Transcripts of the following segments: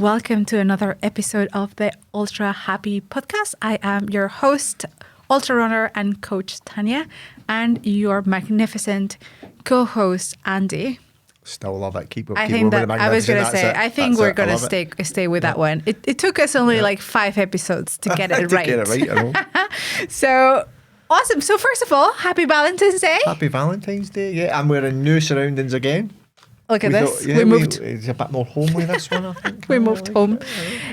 and welcome to another episode of the Ultra Happy Podcast. I am your host, ultra runner and coach Tania, and your magnificent co-host Andy. Still love it. Keep I think that I was going to say, I think we're going to stay with that one. It took us only like 5 episodes to get it right. Get it right, I know. So awesome. So first of all, happy Valentine's Day. Happy Valentine's Day, yeah. And we're in new surroundings again. Look at this. We moved. It's a bit more homely, this one, I think. We moved home.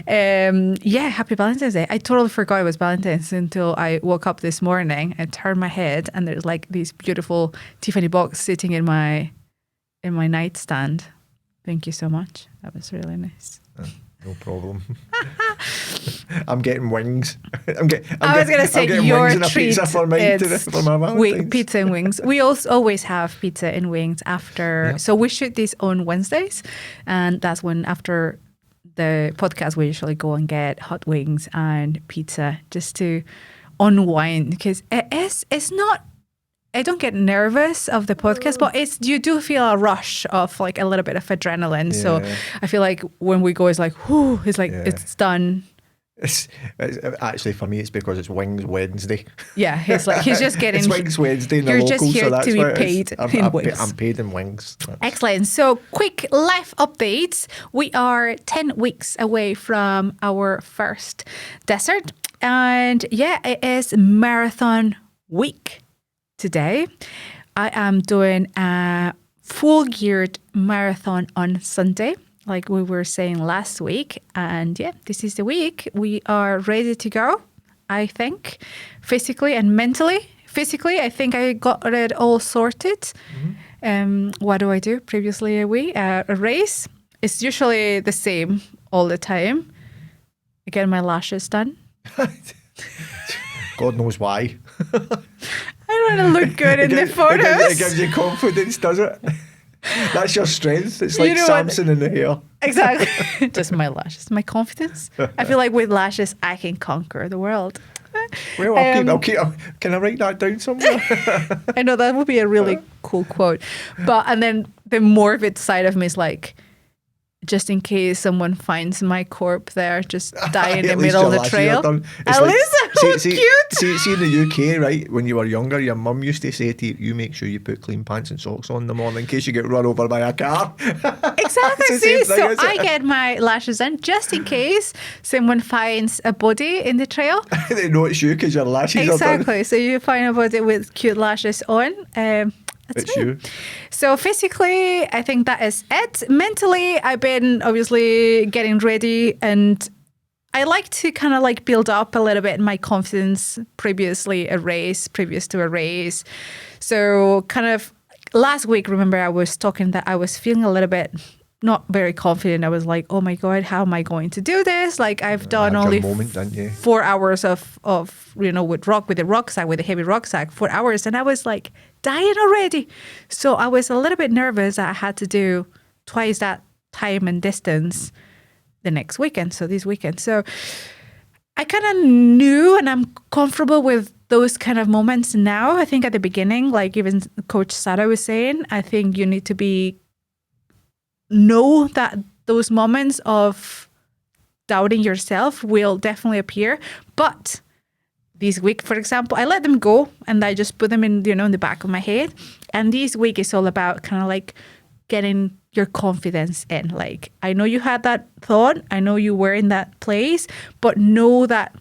Happy Valentine's Day. I totally forgot it was Valentine's until I woke up this morning and turned my head and there's like these beautiful Tiffany box sitting in my nightstand. Thank you so much. That was really nice. No problem. I'm getting wings. I was going to say your treat pizza for my Valentine's. Pizza and wings. We also always have pizza and wings after. Yeah. So we shoot this on Wednesdays, and that's when after the podcast we usually go and get hot wings and pizza just to unwind, because it's not. I don't get nervous of the podcast, but you do feel a rush of like a little bit of adrenaline. Yeah. So I feel like when we go, it's like, whoo, it's like, it's done. It's actually, for me, it's because it's Wings Wednesday. Yeah, he's just getting. It's Wings Wednesday in the local, just here so that's to be paid in wings. I'm paid in wings. Excellent. So quick life updates. We are 10 weeks away from our first desert. And yeah, it is marathon week. Today, I am doing a full-geared marathon on Sunday, like we were saying last week. And yeah, this is the week. We are ready to go, I think, physically and mentally. Physically, I think I got it all sorted. Mm-hmm. What do I do? Previously, a race. It's usually the same all the time. I get my lashes done. God knows why. I don't want to look good in the photos. It gives you confidence, does it? That's your strength. It's like Samson in the hair. Exactly. Just my lashes, my confidence. I feel like with lashes, I can conquer the world. Well, I'll keep. Can I write that down somewhere? I know that would be a really cool quote. And then the morbid side of me is like, just in case someone finds my corpse there, just die in the middle of the trail. At least I look cute. See in the UK, right, when you were younger, your mum used to say to you, make sure you put clean pants and socks on in the morning in case you get run over by a car. Exactly. See, so I get my lashes in just in case someone finds a body in the trail. They know it's you because your lashes are done. Exactly. So you find a body with cute lashes on. That's me. You. So physically, I think that is it. Mentally, I've been obviously getting ready, and I like to kind of like build up a little bit my confidence previous to a race. So kind of last week, remember I was talking that I was feeling a little bit not very confident. I was like, oh my God, how am I going to do this? Like I've done only 4 hours of with the rucksack, with the heavy rucksack, 4 hours. And I was like dying already. So I was a little bit nervous that I had to do twice that time and distance the next weekend. So this weekend. So I kind of knew and I'm comfortable with those kind of moments now. I think at the beginning, like even Coach Sada was saying, I think you need to know that those moments of doubting yourself will definitely appear. But this week, for example, I let them go and I just put them in, in the back of my head. And this week is all about kind of like getting your confidence in. Like, I know you had that thought. I know you were in that place, but know that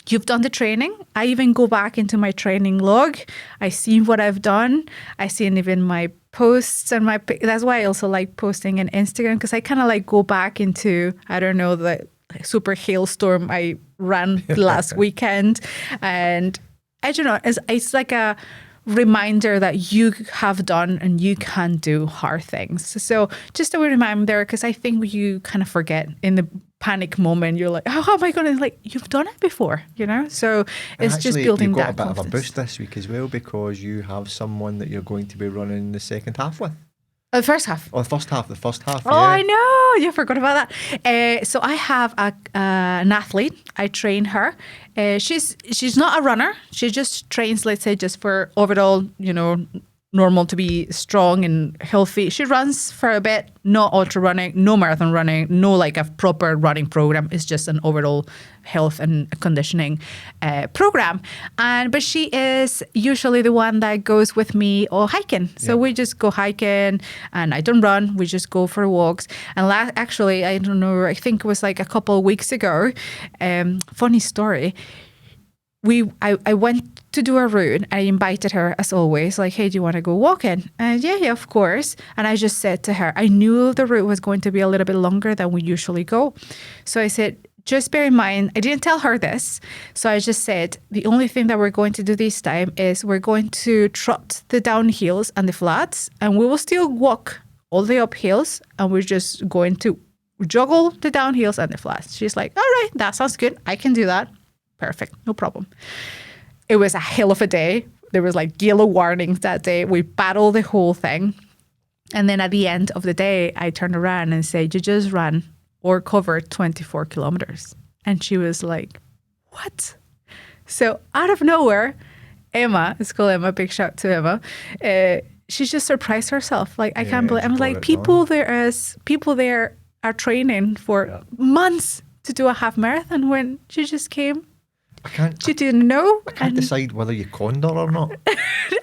you've done the training. I even go back into my training log. I see what I've done. I see even my posts and that's why I also like posting on Instagram, because I kind of like go back into, I don't know, the super hailstorm I ran last weekend. And I don't know, it's like a reminder that you have done and you can do hard things. So just a reminder, because I think you kind of forget in the panic moment. You're like, how am I going to, like, you've done it before, So it's just building that confidence. You've got a bit of a boost this week as well, because you have someone that you're going to be running the second half with. The first half. Oh, the first half. Oh, yeah. I know. You forgot about that. So I have an athlete. I train her. She's not a runner. She just trains, let's say, just for overall, normal to be strong and healthy. She runs for a bit, no ultra running, no marathon running, no like a proper running program. It's just an overall health and conditioning program. But she is usually the one that goes with me or hiking. So we just go hiking, and I don't run. We just go for walks. And actually, I don't know, I think it was like a couple of weeks ago. Funny story. I went to do a route. I invited her, as always, like, hey, do you want to go walking? And yeah, of course. And I just said to her, I knew the route was going to be a little bit longer than we usually go. So I said, just bear in mind, I didn't tell her this. So I just said, the only thing that we're going to do this time is we're going to trot the downhills and the flats, and we will still walk all the up hills, and we're just going to juggle the downhills and the flats. She's like, all right, that sounds good. I can do that. Perfect. No problem. It was a hell of a day. There was like yellow warnings that day. We battled the whole thing. And then at the end of the day, I turned around and said, you just ran or covered 24 kilometers. And she was like, what? So out of nowhere, Emma, it's called Emma, big shout to Emma, she just surprised herself. Like, I can't believe, I'm like, people there are training for months to do a half marathon when she just came. She didn't know. I can't decide whether you conned her or not.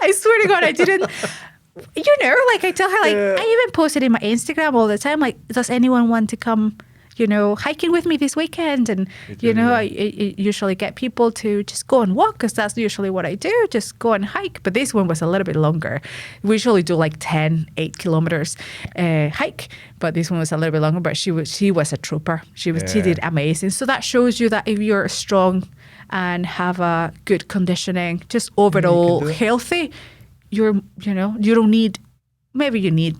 I swear to God, I didn't. Like I tell her, like, I even posted in my Instagram all the time, like, does anyone want to come, hiking with me this weekend? And, I usually get people to just go and walk, because that's usually what I do, just go and hike. But this one was a little bit longer. We usually do like 8 kilometers hike, but this one was a little bit longer. But she was a trooper. She did amazing. So that shows you that if you're strong and have a good conditioning, just overall healthy, you don't need, maybe you need,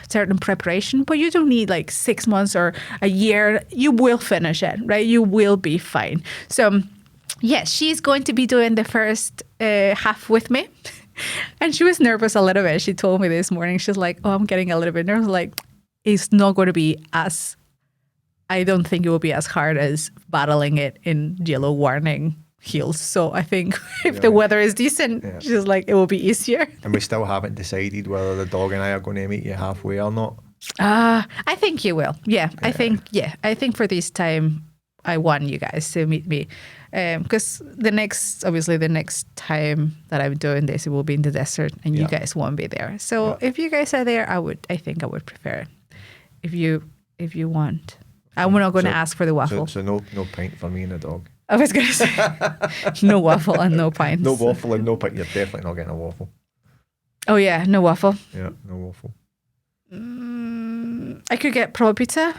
certain preparation, but you don't need like 6 months or a year. You will finish it, right? You will be fine. So, yes, she's going to be doing the first half with me. And she was nervous a little bit. She told me this morning, she's like, oh, I'm getting a little bit nervous. Like, it's not going to be I don't think it will be as hard as battling it in yellow warning hills. So I think if the weather is decent, she's like, it will be easier. And we still haven't decided whether the dog and I are going to meet you halfway or not. I think you will. Yeah. I think for this time, I want you guys to meet me. Because the next time that I'm doing this, it will be in the desert, and you guys won't be there. So if you guys are there, I think I would prefer it. If you want. I'm not going to ask for the waffle. So no pint for me and the dog. I was going to say no waffle and no pints. No waffle and no pint. You're definitely not getting a waffle. Oh yeah, no waffle. Yeah, no waffle. I could get pro pizza.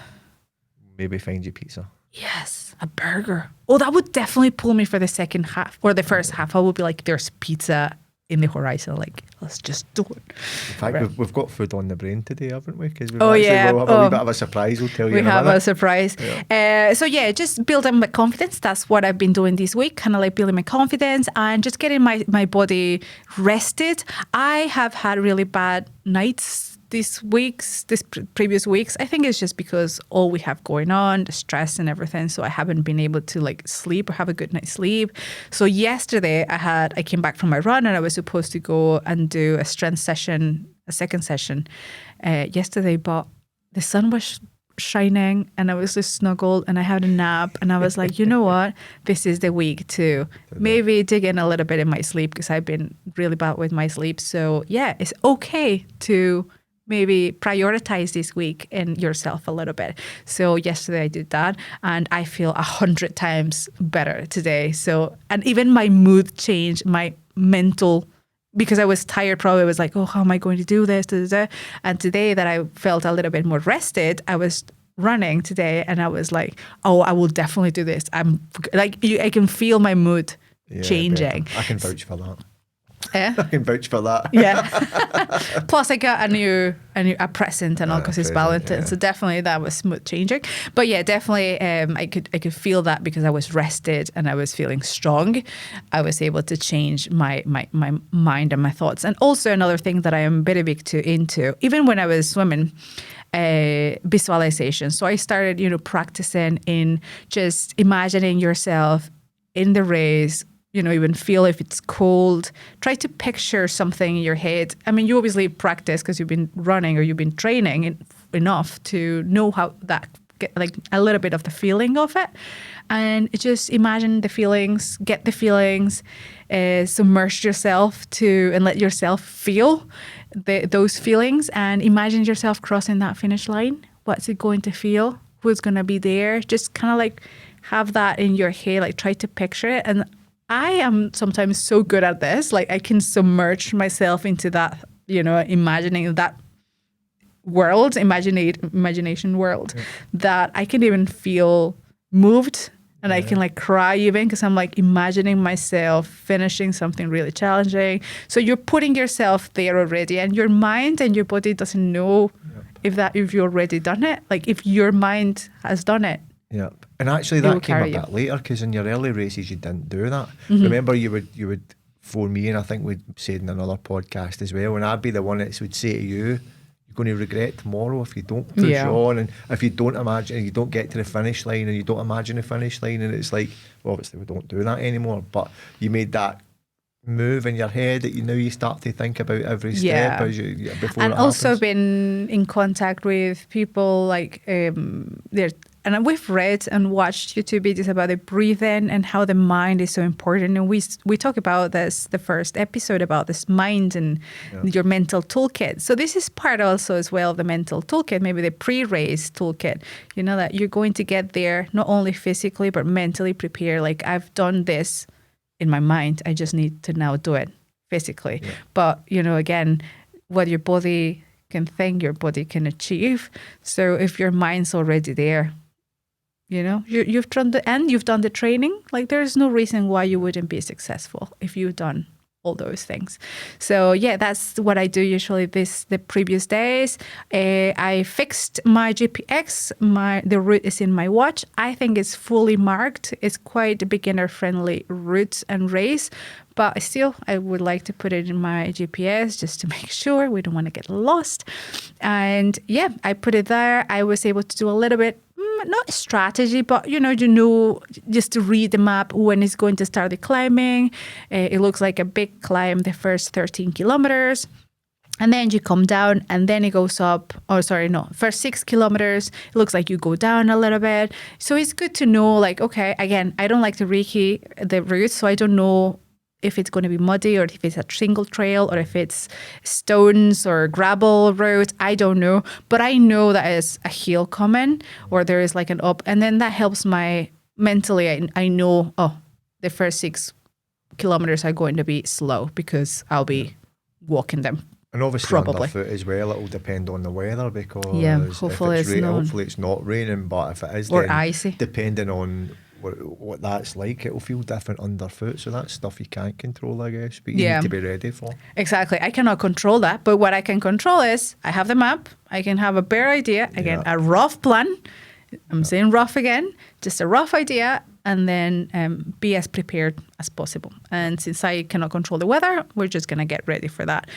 Maybe find you pizza. Yes, a burger. Oh, that would definitely pull me for the second half or the first half. I would be like, there's pizza in the horizon. Like, let's just do it. In fact, we've got food on the brain today, haven't we? Because we'll have a wee bit of a surprise. We'll tell you. We have a surprise. Yeah. Just building my confidence. That's what I've been doing this week. Kind of like building my confidence and just getting my body rested. I have had really bad nights these previous weeks. I think it's just because all we have going on, the stress and everything. So I haven't been able to like sleep or have a good night's sleep. So yesterday I came back from my run, and I was supposed to go and do a strength session, a second session yesterday, but the sun was shining and I was just snuggled and I had a nap, and I was like, you know what? This is the week to maybe dig in a little bit in my sleep, because I've been really bad with my sleep. So yeah, it's okay to maybe prioritize this week in yourself a little bit. So yesterday I did that, and I feel 100 times better today. So, and even my mood changed, my mental, because I was tired, probably was like, oh, how am I going to do this? And today that I felt a little bit more rested, I was running today and I was like, oh, I will definitely do this. I'm like, I can feel my mood changing. Definitely. I can vouch for that. Yeah. I can vouch for that. Yeah. Plus, I got a present and all, because it's Valentine. So definitely that was mood changing. But yeah, definitely I could feel that because I was rested and I was feeling strong. I was able to change my mind and my thoughts. And also another thing that I am very big into, even when I was swimming, visualization. So I started, practicing in just imagining yourself in the race, even feel if it's cold. Try to picture something in your head. I mean, you obviously practice because you've been running or you've been training enough to know how that get like a little bit of the feeling of it. And just imagine the feelings, get the feelings, submerge yourself and let yourself feel those feelings, and imagine yourself crossing that finish line. What's it going to feel? Who's going to be there? Just kind of like have that in your head, like try to picture it. And I am sometimes so good at this, like I can submerge myself into that, imagining that world, imagination world, that I can even feel moved and I can like cry even because I'm like imagining myself finishing something really challenging. So you're putting yourself there already, and your mind and your body doesn't know if you've already done it. Like if your mind has done it. Yeah, and actually that came a bit later because in your early races you didn't do that. Remember, you would phone me, and I think we said in another podcast as well, and I'd be the one that would say to you, you're going to regret tomorrow if you don't push on, and if you don't imagine, and you don't get to the finish line, and you don't imagine the finish line, and it's like, well, obviously we don't do that anymore, but you made that move in your head that you start to think about every step as you before. And also been in contact with people like and we've read and watched YouTube videos about the breathing and how the mind is so important. And we talk about this the first episode about this mind and your mental toolkit. So this is part also as well of the mental toolkit, maybe the pre-race toolkit. That you're going to get there not only physically but mentally prepare. Like I've done this in my mind, I just need to now do it physically. But again, what your body can think, your body can achieve. So if your mind's already there, you've done the training, like there's no reason why you wouldn't be successful if you've done all those things. So that's what I do usually the previous days. I fixed my GPX, the route is in my watch. I think it's fully marked. It's quite a beginner friendly route and race, but still I would like to put it in my GPS just to make sure we don't want to get lost. And I put it there. I was able to do a little bit, not strategy, but just to read the map when it's going to start the climbing. It looks like a big climb, the first 13 kilometers. And then you come down and then it goes up. Oh, sorry, no. First 6 kilometers, it looks like you go down a little bit. So it's good to know, like, okay, again, I don't like to recce the route, so I don't know if it's going to be muddy or if it's a single trail or if it's stones or gravel road. I don't know. But I know that is a hill coming or there is like an up. And then that helps my mentally. I know, the first 6 kilometers are going to be slow because I'll be walking them. And obviously underfoot as well, it will depend on the weather because hopefully it's not raining, but if it is, or icy, depending on what that's like, it'll feel different underfoot. So that's stuff you can't control, I guess, but you need to be ready for. Exactly. I cannot control that, but what I can control is I have the map. I can have a bare idea, again, a rough plan. I'm saying rough again, just a rough idea, and then be as prepared as possible. And since I cannot control the weather, we're just going to get ready for that.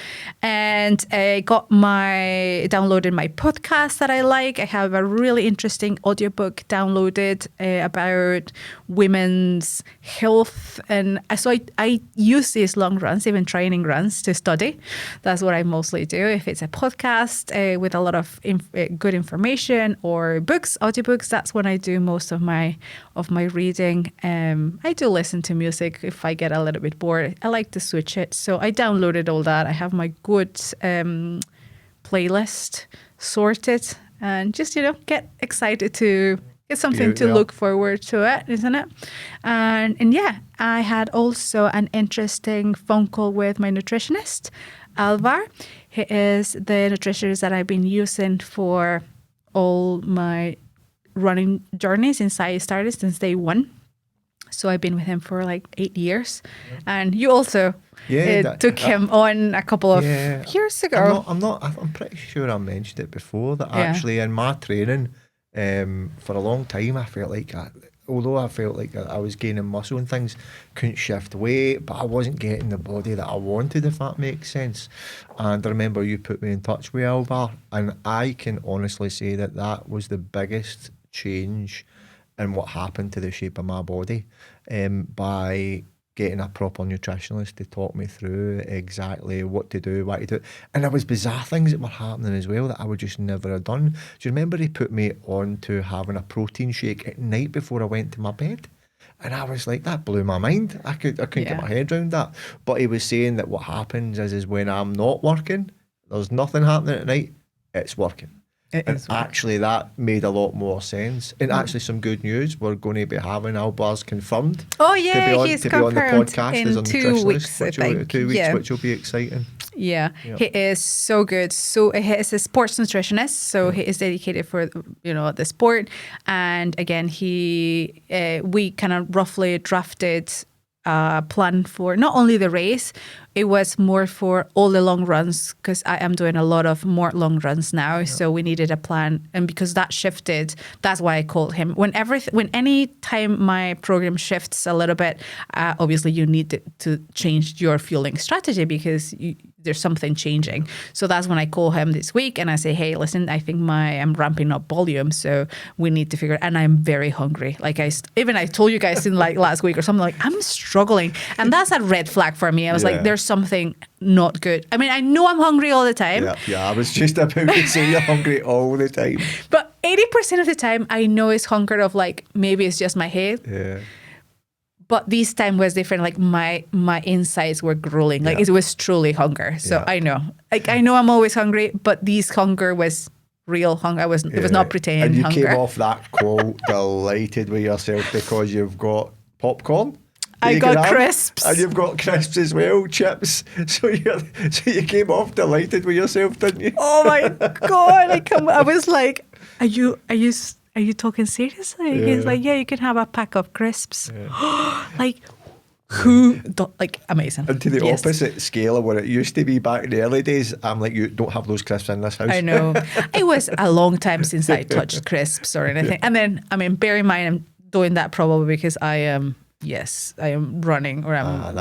And I downloaded my podcast that I like. I have a really interesting audiobook downloaded about women's health. And so I use these long runs, even training runs, to study. That's what I mostly do. If it's a podcast with a lot of good information or books, audiobooks, that's when I do most of my reading. I do listen to music if I get a little bit bored. I like to switch it. So I downloaded all that. I have my good playlist sorted and just, get excited to get something to look forward to it, isn't it? And I had also an interesting phone call with my nutritionist, Alvar. He is the nutritionist that I've been using for all my running journey since I started, since day one. So I've been with him for like 8 years. And you also took him on a couple of years ago. I'm pretty sure I mentioned it before that actually in my training for a long time I felt like although I felt like I was gaining muscle and things, couldn't shift weight, but I wasn't getting the body that I wanted, if that makes sense. And I remember you put me in touch with Alvar, and I can honestly say that was the biggest change in what happened to the shape of my body by getting a proper nutritionist to talk me through exactly what to do, why to do it. And there was bizarre things that were happening as well that I would just never have done. Do you remember he put me on to having a protein shake at night before I went to my bed? And I was like, that blew my mind. I couldn't get my head around that. But he was saying that what happens is when I'm not working, there's nothing happening at night, it's working. And actually that made a lot more sense. And actually some good news, we're going to be having Albar's confirmed. Oh yeah, he's confirmed to be on the podcast in as a 2 weeks, I think. 2 weeks, which will be exciting. Yeah, he is so good. So he is a sports nutritionist. So he is dedicated for the sport. And again, we kind of roughly drafted a plan for not only the race. It was more for all the long runs because I am doing a lot of more long runs now. Yeah. So we needed a plan, and because that shifted, that's why I called him. When any time my program shifts a little bit, obviously you need to change your fueling strategy because there's something changing. So that's when I call him this week and I say, hey, listen, I think I'm ramping up volume, so we need to figure. And I'm very hungry. Like I told you guys in like last week or something, like I'm struggling, and that's a red flag for me. I was like, there's something not good. I mean, I know I'm hungry all the time. Yeah, I was just about to say you're hungry all the time. But 80% of the time, I know it's hunger of like, maybe it's just my head. Yeah. But this time was different. Like my insides were grueling. Like it was truly hunger. So I know. Like I know I'm always hungry, but this hunger was real hunger. It was not pretend and you hunger. came off that call delighted with yourself because you've got popcorn. I got crisps. And you've got crisps as well, chips. So you came off delighted with yourself, didn't you? Oh my God. I was like, are you talking seriously? Yeah. He's like, yeah, you can have a pack of crisps. Yeah. Amazing. And to the opposite scale of what it used to be back in the early days, I'm like, you don't have those crisps in this house. I know. It was a long time since I touched crisps or anything. And then, I mean, bear in mind, I'm doing that probably because I am running, or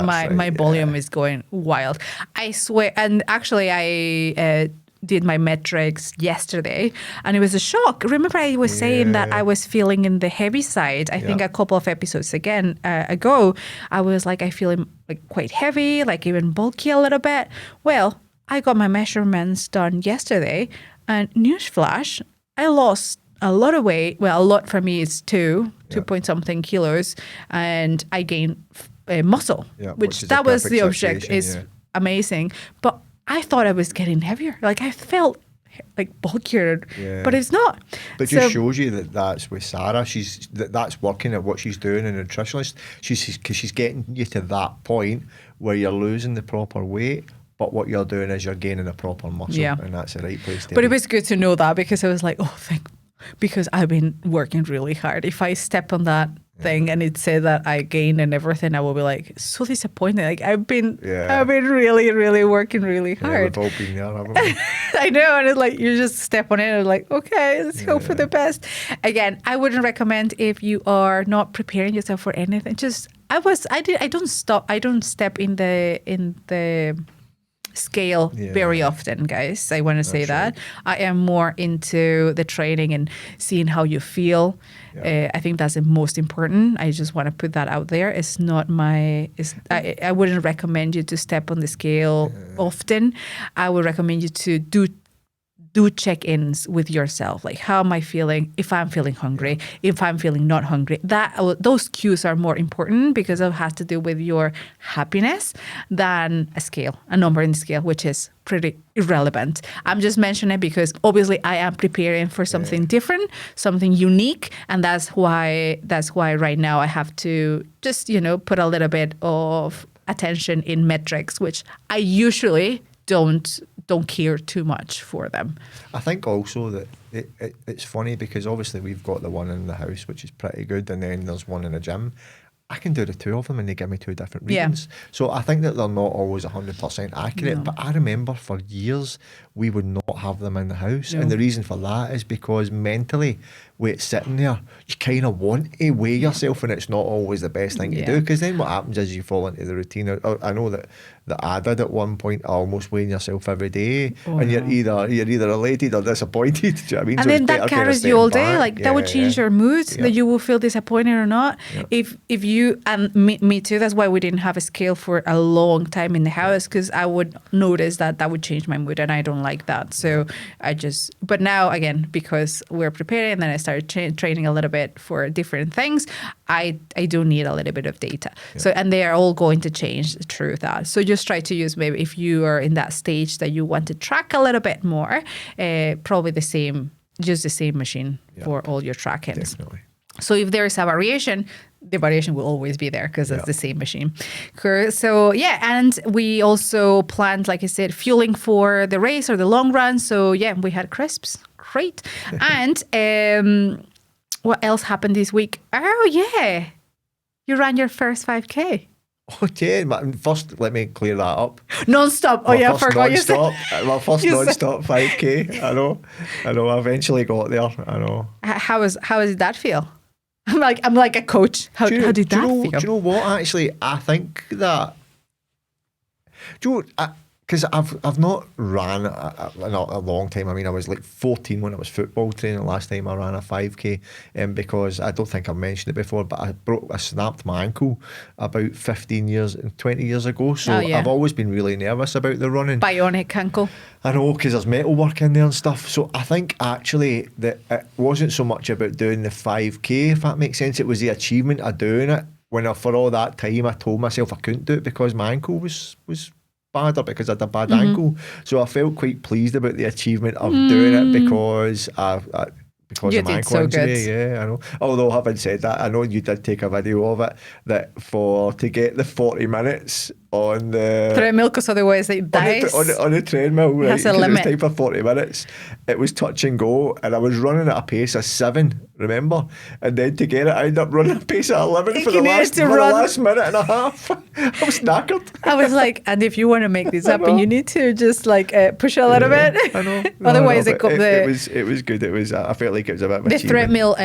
my volume is going wild. I swear. And actually, I did my metrics yesterday, and it was a shock. Remember, I was saying that I was feeling in the heavy side. I think a couple of episodes ago, I was like, I feel like quite heavy, like even bulky a little bit. Well, I got my measurements done yesterday, and newsflash, I lost a lot of weight. Well, a lot for me is 2 point something kilos, and I gained muscle, which that was the object. Is amazing. But I thought I was getting heavier. Like I felt like bulkier, but it's not. But it just shows you that that's with Sarah. That's working at what she's doing, a nutritionist. She's getting you to that point where you're losing the proper weight. But what you're doing is you're gaining a proper muscle, and that's the right place to be. But it was good to know that, because I was like, because I've been working really hard. If I step on that thing and it said that I gained and everything, I will be like so disappointed. Like I've been really, really working really hard. Yeah, we've all been there, haven't we? I know, and it's like you just step on it and like, okay, let's hope for the best. Again, I wouldn't recommend if you are not preparing yourself for anything. I don't step in the scale very often, guys. I want to say that. I am more into the training and seeing how you feel. I think that's the most important. I just want to put that out there. It's not I wouldn't recommend you to step on the scale often. I would recommend you to do check-ins with yourself. Like, how am I feeling? If I'm feeling hungry, if I'm feeling not hungry, those cues are more important, because it has to do with your happiness than a number in the scale, which is pretty irrelevant. I'm just mentioning it because obviously I am preparing for something different, something unique, and that's why right now I have to just put a little bit of attention in metrics, which I usually don't care too much for them. I think also that it's funny because obviously we've got the one in the house, which is pretty good, and then there's one in the gym. I can do the two of them and they give me two different readings. So I think that they're not always 100% accurate. No. But I remember for years we would not have them in the house. No. And the reason for that is because mentally, when it's sitting there, you kind of want to weigh yourself, and it's not always the best thing to do, because then what happens is you fall into the routine. I know that I did at one point, almost weighing yourself every day, and you're either elated or disappointed. Do you know what I mean? And so then that carries you all day. Like that would change your mood, that you will feel disappointed or not. Yeah. If you me too. That's why we didn't have a scale for a long time in the house, because I would notice that would change my mood, and I don't like that. So but now again, because we're preparing, and then I started training a little bit for different things, I do need a little bit of data. Yeah. So, and they are all going to change through that. So just try to use, maybe if you are in that stage that you want to track a little bit more, probably use the same machine for all your trackings. Definitely. So if there is a variation, the variation will always be there because it's the same machine. So and we also planned, like I said, fueling for the race or the long run. So we had crisps. Great. And what else happened this week? Oh yeah, you ran your first 5K. Oh, yeah. First, let me clear that up. Non-stop. Oh, yeah, I forgot you said. My first non-stop 5K. I know. I eventually got there. I know. How did that feel? I'm like a coach. How did that feel? Do you know what? Actually, I think that. Do you know? Because I've not ran in a long time. I mean, I was like 14 when I was football training last time I ran a 5K, because I don't think I've mentioned it before, but I snapped my ankle about 20 years ago. So I've always been really nervous about the running. Bionic ankle. I know, because there's metal work in there and stuff. So I think actually that it wasn't so much about doing the 5K, if that makes sense. It was the achievement of doing it. When for all that time I told myself I couldn't do it because my ankle was bad, or because I had a bad ankle. So I felt quite pleased about the achievement of doing it because because of my ankle injury. Yeah, I know. Although having said that, I know you did take a video of it to get the 40 minutes on the treadmill, because otherwise it dies. On the treadmill, right? That's a limit. It was time for 40 minutes. It was touch and go, and I was running at a pace of 7, remember? And then to get it, I ended up running a pace of 11 for the last minute and a half. I was knackered. I was like, and if you want to make this happen, you need to just push a little bit. I know. Otherwise, it was good. It was. I felt like it was a bit of the treadmill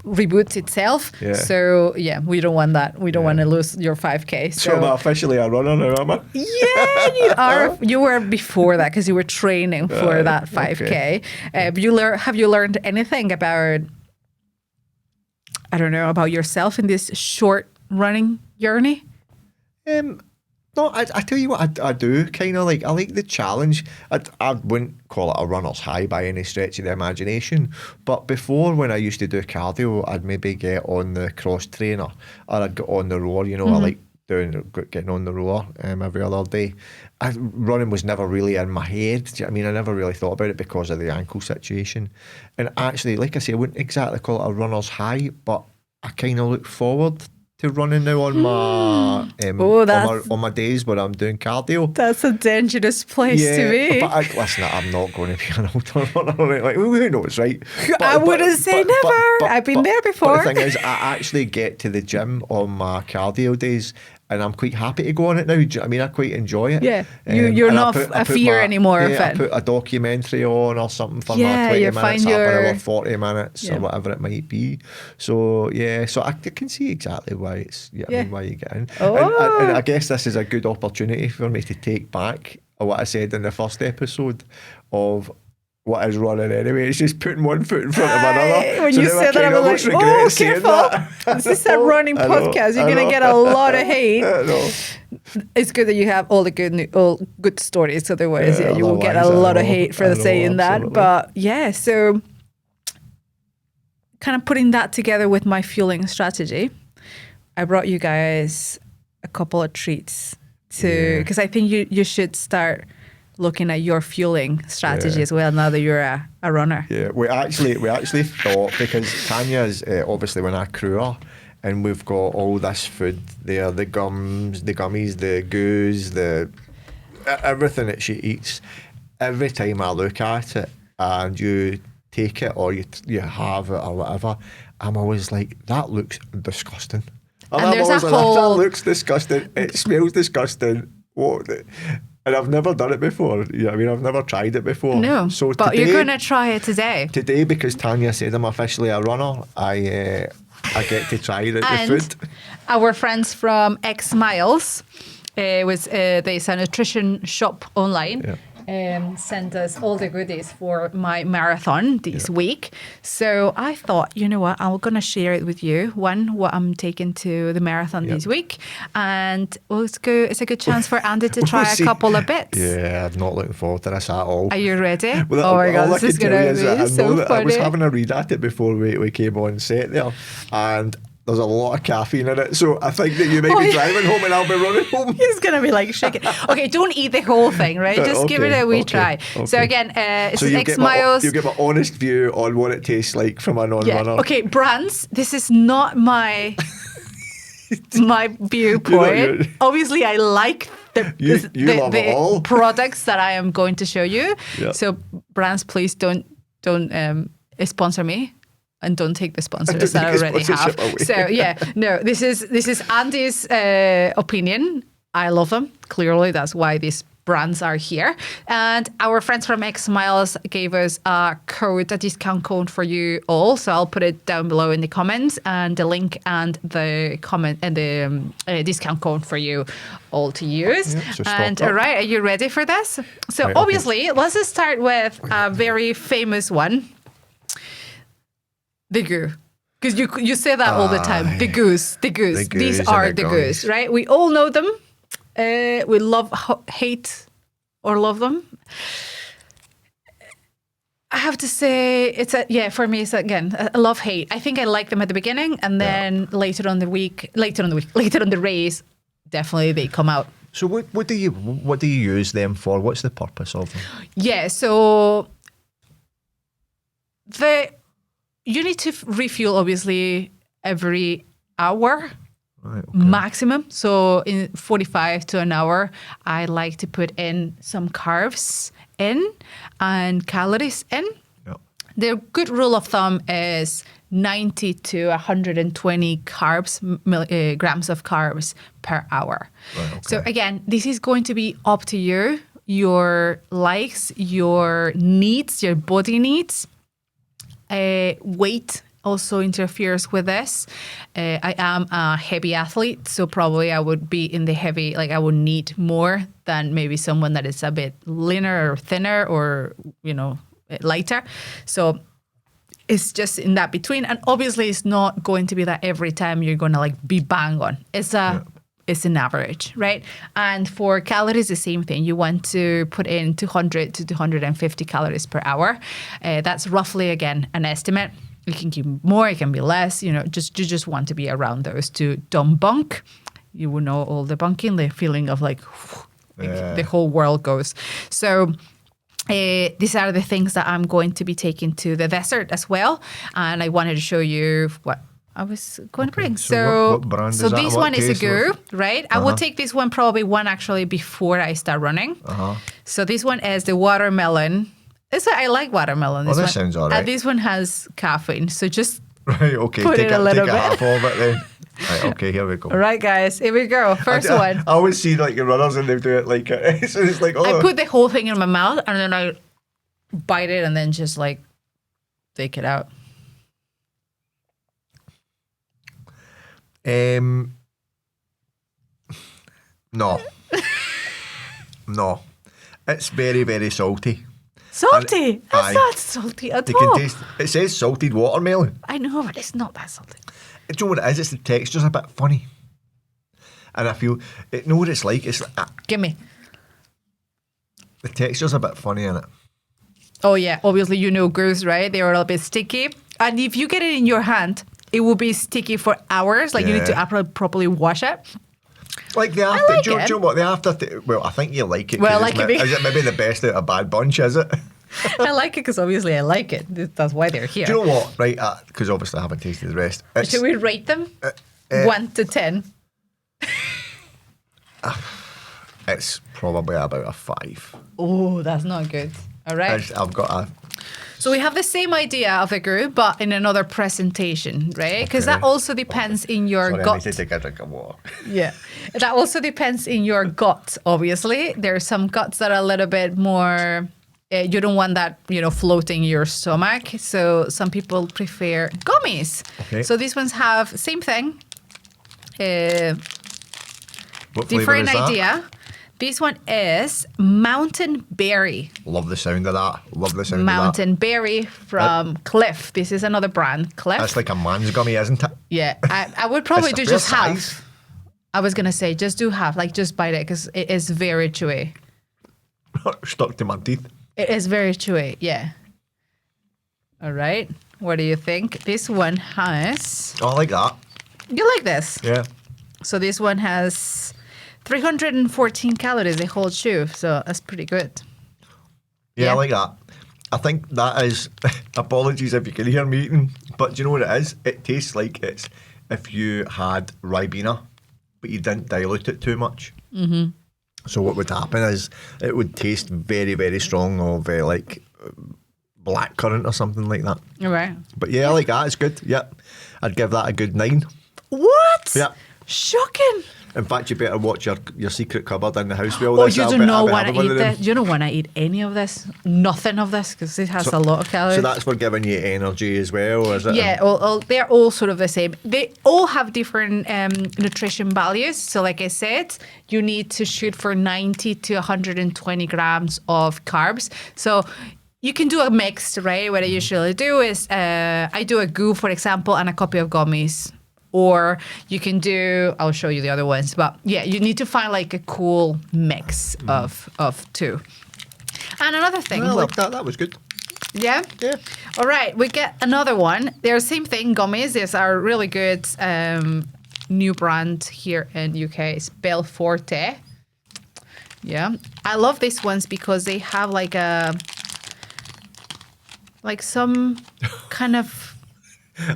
reboots itself. Yeah. So we don't want that. We don't want to lose your 5K. So I'm officially a runner now, am I? Yeah, you are. You were before that because you were training for that 5K. Okay. Have you learned anything about, I don't know, about yourself in this short running journey? No, I tell you what, I do kind of like. I like the challenge. I wouldn't call it a runner's high by any stretch of the imagination. But before, when I used to do cardio, I'd maybe get on the cross trainer, or I'd get on the rower. You know, I like getting on the rower every other day. Running was never really in my head. Do you know what I mean? I never really thought about it because of the ankle situation. And actually, like I say, I wouldn't exactly call it a runner's high, but I kind of look forward to running now on my on my days where I'm doing cardio. That's a dangerous place to be. But listen, I'm not going to be an ultra runner. Like, who knows, right? I wouldn't say never. I've been there before. But the thing is, I actually get to the gym on my cardio days, and I'm quite happy to go on it now. Do you know what I mean? I quite enjoy it. Yeah, you're not a fear anymore of it. I put a documentary on or something for my 20 minutes, half an hour, 40 minutes, or whatever it might be. So so I can see exactly why why you get in. And I guess this is a good opportunity for me to take back what I said in the first episode of what is running anyway. It's just putting one foot in front of another. When you said that, I was like, oh, careful. This is a running podcast. You're going to get a lot of hate. It's good that you have all the good stories. Otherwise, you will get a lot of hate for saying that. But so kind of putting that together with my fueling strategy, I brought you guys a couple of treats because I think you should start looking at your fueling strategy as well now that you're a runner. Yeah, we actually thought, because Tania's obviously when I crew her, and we've got all this food there, the gummies, the goos, everything that she eats. Every time I look at it and you take it or you have it or whatever, I'm always like, that looks disgusting. And there's a whole... That looks disgusting. It smells disgusting. What? And I've never done it before. You know what I mean? I've never tried it before. No, so but you're going to try it today. Today, because Tania said I'm officially a runner, I get to try the food. Our friends from X Miles, there's a nutrition shop online. sent us all the goodies for my marathon this week. So I thought, you know what, I'm going to share it with you. One, what I'm taking to the marathon this week. And it's a good chance for Andy to try a couple of bits. Yeah, I'm not looking forward to this at all. Are you ready? Well, oh my God, this is going to be so funny. I was having a read at it before we came on set there. And there's a lot of caffeine in it, so I think that you may be driving home and I'll be running home. He's going to be like shaking. Okay, don't eat the whole thing, right? Just give it a wee try. Okay. So again, it's you X miles. You give an honest view on what it tastes like from a non-runner. Yeah. Okay, brands, this is not my viewpoint. Obviously, I like the products that I am going to show you. Yep. So brands, please don't sponsor me. And don't take the sponsors that I already have. Away. So no, this is Andy's opinion. I love them. Clearly, that's why these brands are here. And our friends from X Miles gave us a discount code for you all. So I'll put it down below in the comments, and the link and the comment and the discount code for you all to use. And all right, are you ready for this? So right, obviously, let's just start with a very famous one. The goo. Because you say that all the time. The goose. These are the goose, right? We all know them. We hate or love them. I have to say, for me, it's again, a love-hate. I think I like them at the beginning, and then later on the race, definitely they come out. So what do you use them for? What's the purpose of them? Yeah, so you need to refuel, obviously, every hour maximum. So in 45 to an hour, I like to put in some carbs in and calories in. Yep. The good rule of thumb is 90 to 120 grams of carbs per hour. Right, okay. So again, this is going to be up to you, your likes, your needs, your body needs. Weight also interferes with this. I am a heavy athlete, so probably I would be in the heavy, like I would need more than maybe someone that is a bit leaner or thinner or, lighter. So it's just in that between. And obviously it's not going to be that every time you're going to be bang on. It's an average, right? And for calories, the same thing. You want to put in 200 to 250 calories per hour. That's roughly, again, an estimate. It can be more, it can be less. You just want to be around those to don't bunk. You will know all the bunking, the feeling of the whole world goes. So these are the things that I'm going to be taking to the desert as well. And I wanted to show you what I was going to bring. So what brand is that? This one is a goo, right? I will take this one probably actually before I start running. So this one is the watermelon. I like watermelon. This sounds all right. This one has caffeine, so just put it a little bit. Half of it then. Right, okay, here we go. All right, guys, here we go. First one. I always see your runners and they do it so it's I put the whole thing in my mouth and then I bite it and then just take it out. No. It's very, very salty. Salty? That's not salty at all. It says salted watermelon. I know, but it's not that salty. Do you know what it is? It's the texture's a bit funny. And I feel, know what it's like? It's Give me. The texture's a bit funny in it. Oh yeah, obviously goose, right? They're a little bit sticky. And if you get it in your hand, it will be sticky for hours. You need to properly wash it. Do you know what? I think you like it. Well, is it maybe the best out of Bad Bunch, is it? I like it because obviously I like it. That's why they're here. Do you know what? Right, because obviously I haven't tasted the rest. Should we rate them? 1 to 10. It's probably about a 5. Oh, that's not good. All right. I've got a... So we have the same idea of a group, but in another presentation, right? Because that also depends in your gut. I need to take a drink of water. Yeah. That also depends in your gut, obviously. There are some guts that are a little bit more... you don't want that, floating in your stomach. So some people prefer gummies. Okay. So these ones have same thing. What different idea. This one is Mountain Berry. Love the sound of that. Mountain Berry from Cliff. This is another brand, Cliff. That's like a man's gummy, isn't it? Yeah, I would probably do just half. Size. I was going to say, just do half, like just bite it because it is very chewy. Stuck to my teeth. It is very chewy, yeah. All right. What do you think? This one has... Oh, I like that. You like this? Yeah. So this one has 314 calories, a whole chew. So that's pretty good. Yeah, I like that. I think that is... Apologies if you can hear me eating, but do you know what it is? It tastes like it's if you had Ribena, but you didn't dilute it too much. Mm-hmm. So what would happen is it would taste very, very strong of like blackcurrant or something like that. Right. But yeah, I like that. It's good. Yep. I'd give that a good 9. What? Yeah. Shocking. In fact, you better watch your secret cupboard in the house with all Oh, this. you do not want to eat this. You don't want to eat any of this. Nothing of this because it has a lot of calories. So that's for giving you energy as well, is it? Yeah, they're all sort of the same. They all have different nutrition values. So like I said, you need to shoot for 90 to 120 grams of carbs. So you can do a mix, right? What I usually do is I do a goo, for example, and a copy of gummies. Or you can do, I'll show you the other ones. But yeah, you need to find like a cool mix of two. And another thing. I like that. That was good. Yeah? Yeah. All right, we get another one. They're the same thing, gummies. These are really good new brand here in UK. It's Belforte. Yeah. I love these ones because they have like some kind of...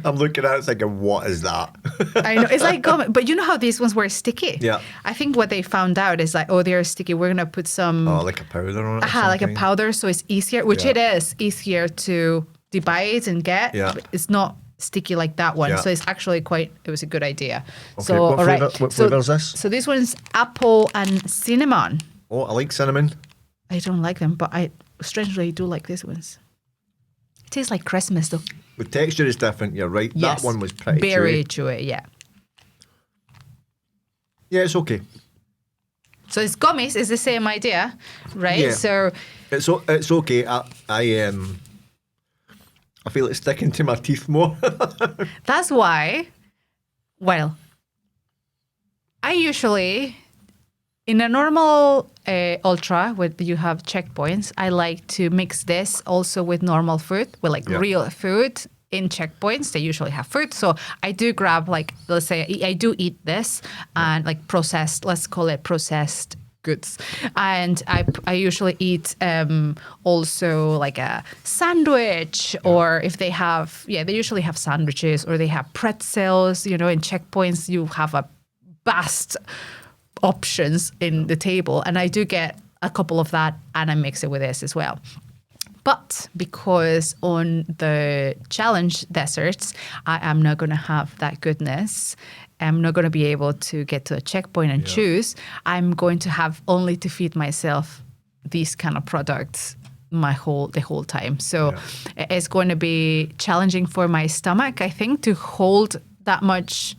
I'm looking at it thinking, what is that? I know. It's like gum, but you know how these ones were sticky? Yeah. I think what they found out is like, oh, they're sticky. We're going to put some... Oh, like a powder on it? like a powder, so it's easier, which it is easier to divide and get. Yeah. But it's not sticky like that one. Yeah. So it's actually it was a good idea. Okay, So, what all right. flavour is this? So this one's apple and cinnamon. Oh, I like cinnamon. I don't like them, but I strangely do like these ones. It tastes like Christmas though. The texture is different, you're right. Yes. That one was pretty very chewy. yeah. Yeah, it's okay. So it's gummies, it's the same idea, right? Yeah. So it's okay. I feel it's sticking to my teeth more. that's why, well, I usually, in a normal ultra where you have checkpoints, I like to mix this also with normal food, with like real food in checkpoints. They usually have food. So I do grab like, let's say I do eat this and like processed, let's call it processed goods. And I usually eat also like a sandwich or if they have, they usually have sandwiches or they have pretzels, in checkpoints you have a vast options in the table, and I do get a couple of that and I mix it with this as well. But because on the challenge deserts I am not going to have that goodness, I'm not going to be able to get to a checkpoint and choose, I'm going to have only to feed myself these kind of products the whole time. So it's going to be challenging for my stomach, I think, to hold that much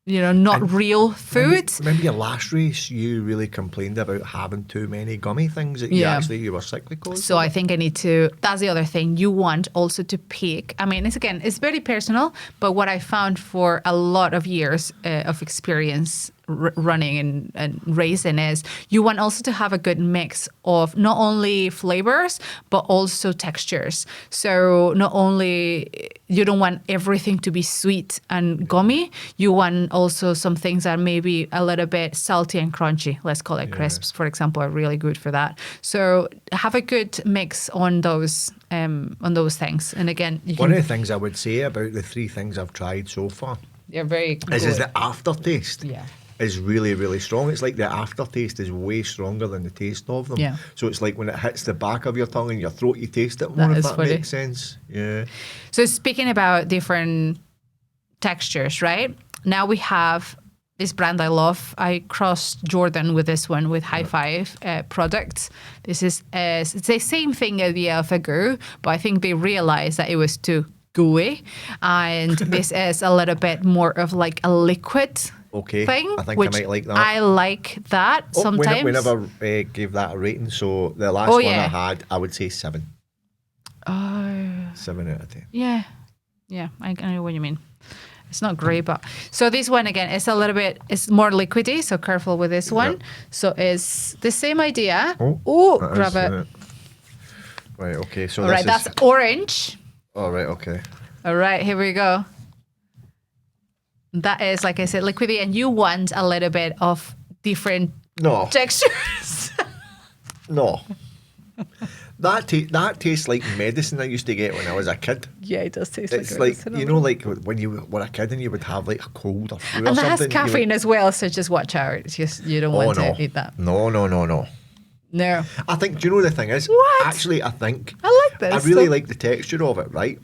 not real food. Remember your last race, you really complained about having too many gummy things that you were sick because. So I think I need to, that's the other thing, you want also to pick. I mean, it's very personal, but what I found for a lot of years of experience running and racing is you want also to have a good mix of not only flavors but also textures. So not only you don't want everything to be sweet and gummy, you want also some things that may be a little bit salty and crunchy. Let's call it crisps, for example, are really good for that. So have a good mix on those things. And again, one of the things I would say about the 3 things I've tried so far they're very good. is the aftertaste. Yeah. Is really, really strong. It's like the aftertaste is way stronger than the taste of them. Yeah. So it's like when it hits the back of your tongue and your throat, you taste it more, if that makes sense. Yeah. So speaking about different textures, right? Now we have this brand I love. I crossed Jordan with this one, with High Five products. This is it's the same thing as the Alpha Goo, but I think they realized that it was too gooey. And this is a little bit more of like a liquid thing. I think which I might like that. I like that sometimes. We never gave that a rating, so the last one I had, I would say 7. 7 out of 10. Yeah. Yeah, I know what you mean. It's not great, but... So this one, again, is a little bit... It's more liquidy, so careful with this one. Yep. So it's the same idea. Grab it. Right, okay. So all right, that's orange. All right, okay. All right, here we go. That is, like I said, liquidy, and you want a little bit of different textures. No. That tastes like medicine I used to get when I was a kid. Yeah, it does taste it's like medicine. It's like, you know, like when you were a kid and you would have like a cold or flu or and something. And that has caffeine as well, so just watch out. It's just, you don't want to eat that. No. No. I think, do you know the thing is? What? Actually, I think... I like this. I really like the texture of it, right?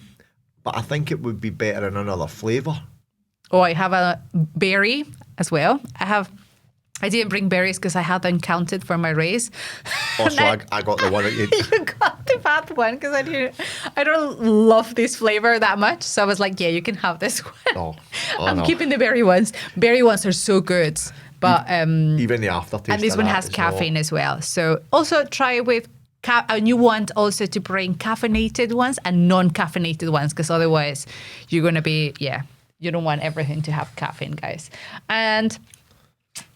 But I think it would be better in another flavour. Oh, I have a berry as well. I didn't bring berries because I hadn't counted for my race. Oh, so I got the one that you... You got the bad one because I don't love this flavor that much. So I was like, yeah, you can have this one. I'm keeping the berry ones. Berry ones are so good. But even the aftertaste. And this one has caffeine as well. So also try with... and you want also to bring caffeinated ones and non-caffeinated ones because otherwise you're going to be... You don't want everything to have caffeine, guys. And...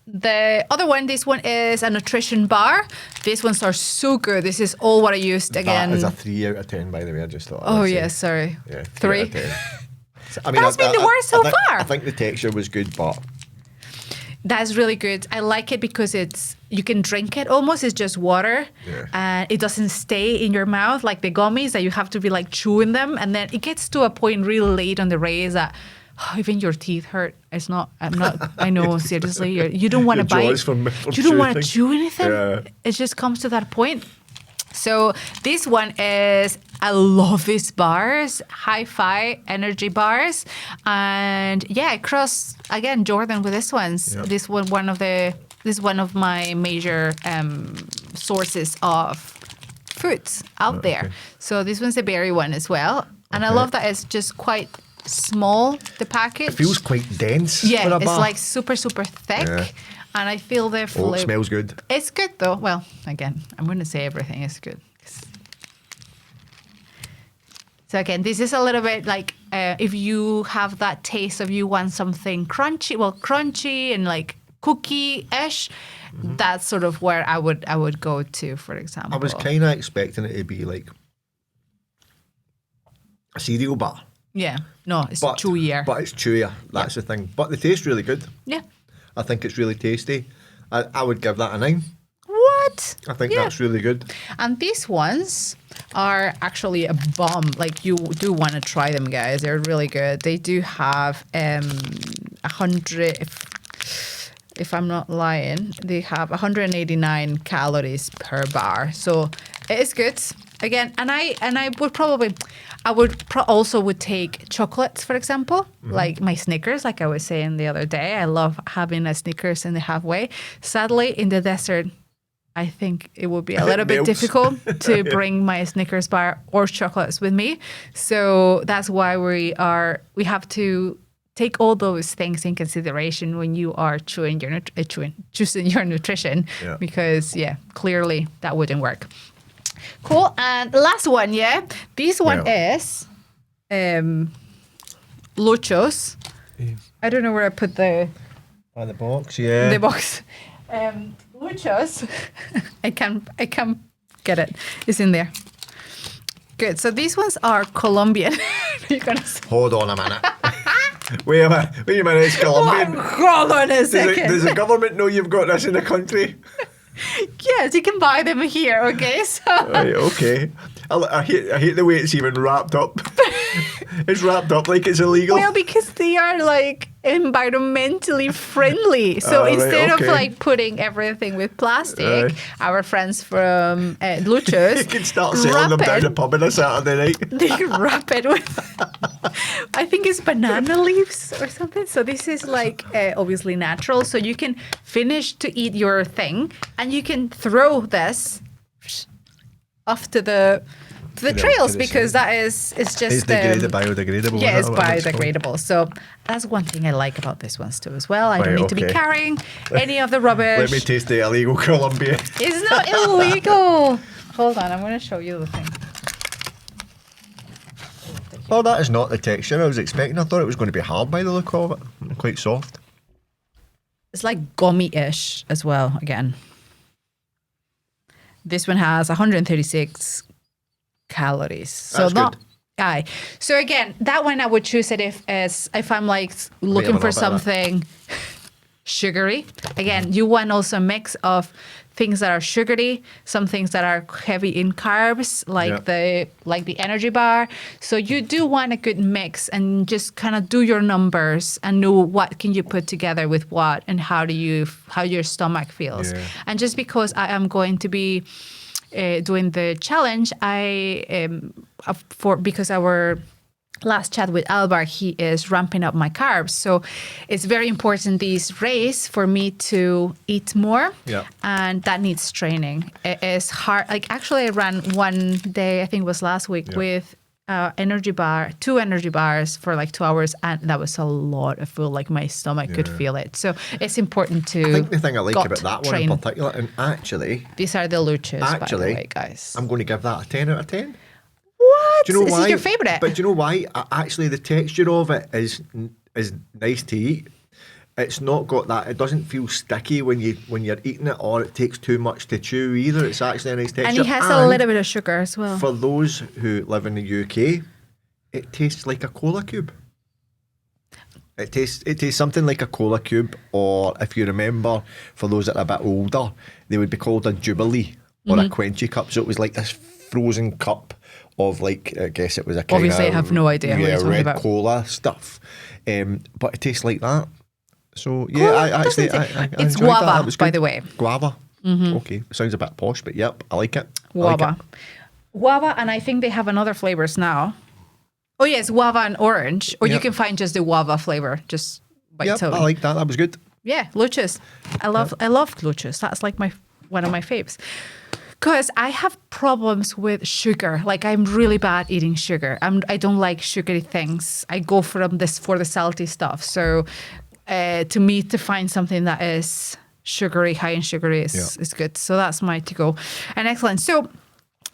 The other one, this one is a nutrition bar. These ones are so good. This is all what I used again. That is a 3 out of 10, by the way. I just thought. Oh, yeah, sorry. Yeah, 3 out of 10. I mean, that's been the worst so far. I think the texture was good, but... That's really good. I like it because you can drink it almost. It's just water. Yeah. And it doesn't stay in your mouth like the gummies that you have to be like chewing them. And then it gets to a point really late on the race that... even your teeth hurt. I know, seriously. You don't want to bite. You don't want to chew anything. Yeah. It just comes to that point. So this one is, I love these bars, hi-fi energy bars. And yeah, I crossed, again, Jordan with this ones. Yep. This is one of my major sources of foods out there. Okay. So this one's a berry one as well. And I love that it's just quite... small, the package. It feels quite dense. Yeah, it's like super, super thick. Yeah. And I feel the flavor. It smells good. It's good though. Well, again, I'm going to say everything is good. So again, this is a little bit like if you have that taste of you want something crunchy and like cookie-ish, that's sort of where I would go to, for example. I was kind of expecting it to be like a cereal bar. Yeah, no, it's chewier. But it's chewier, that's the thing. But they taste really good. Yeah. I think it's really tasty. I would give that a 9. What? I think that's really good. And these ones are actually a bomb. Like, you do want to try them, guys. They're really good. They do have 100, if I'm not lying, they have 189 calories per bar. So it is good. Again, and I would probably... also would take chocolates, for example, like my Snickers, like I was saying the other day. I love having a Snickers in the halfway. Sadly, in the desert, I think it would be a little bit difficult to bring my Snickers bar or chocolates with me. So that's why we have to take all those things in consideration when you are choosing your nutrition, because clearly that wouldn't work. Cool. And the last one, this one is Luchos. Yeah. I don't know where I put the box. The box. Luchos. I can't get it. It's in there. Good. So these ones are Colombian. You're gonna say. Hold on a minute. Wait a minute. It's Colombian. Hold on a second. Does the government know you've got this in the country? Yes, you can buy them here, okay? So. Right, okay. I hate the way it's even wrapped up. It's wrapped up like it's illegal. Well, because they are like environmentally friendly. So instead of like putting everything with plastic, our friends from Luchos, you can start selling them down the pub on a Saturday night. They wrap it with, I think it's banana leaves or something. So this is like obviously natural. So you can finish to eat your thing and you can throw this off to the the trails, because that is, it's just... It's biodegradable. Yeah, it's biodegradable. So that's one thing I like about this ones too as well. I don't need to be carrying any of the rubbish. Let me taste the illegal Colombia. It's not illegal. Hold on, I'm going to show you the thing. Oh, that is not the texture I was expecting. I thought it was going to be hard by the look of it. Quite soft. It's like gummy-ish as well, again. This one has 136 calories. So that's not... good. Aye. So again, that one I would choose it if I'm like looking for something sugary. Again, you want also a mix of things that are sugary, some things that are heavy in carbs, like the energy bar. So you do want a good mix, and just kind of do your numbers and know what can you put together with what, and how your stomach feels. Yeah. And just because I am going to be doing the challenge, because our last chat with Alvar, he is ramping up my carbs. So it's very important this race for me to eat more. Yeah. And that needs training. It is hard. Like actually I ran one day, I think it was last week, with two energy bars for like 2 hours. And that was a lot of food. Like my stomach could feel it. So it's important to... I think the thing I like about that one in particular, and actually... These are the luchas, by the way, guys. I'm going to give that a 10 out of 10. What? Do you know why? Is it your favourite? But do you know why? Actually, the texture of it is nice to eat. It's not got that. It doesn't feel sticky when you're eating it, or it takes too much to chew either. It's actually a nice texture. And it has a little bit of sugar as well. For those who live in the UK, it tastes like a cola cube. It tastes something like a cola cube, or if you remember, for those that are a bit older, they would be called a Jubilee or a Quenchy cup. So it was like this frozen cup of, like, I guess it was a kind Obviously, I have no idea what you're talking red about. cola stuff. But it tastes like that. So, yeah, it's guava, by the way. Guava? Mm-hmm. Okay. Sounds a bit posh, but yep, I like it. Guava. Guava, and I think they have another flavors now. Oh, yes, guava and orange. Or you can find just the guava flavor, just by tone. I like that. That was good. Yeah, luchas. I love luchas. That's like one of my faves. Because I have problems with sugar. Like, I'm really bad eating sugar. I don't like sugary things. I go for the salty stuff. So to me, to find something that is sugary, high in sugary is good. So that's my to-go. And excellent. So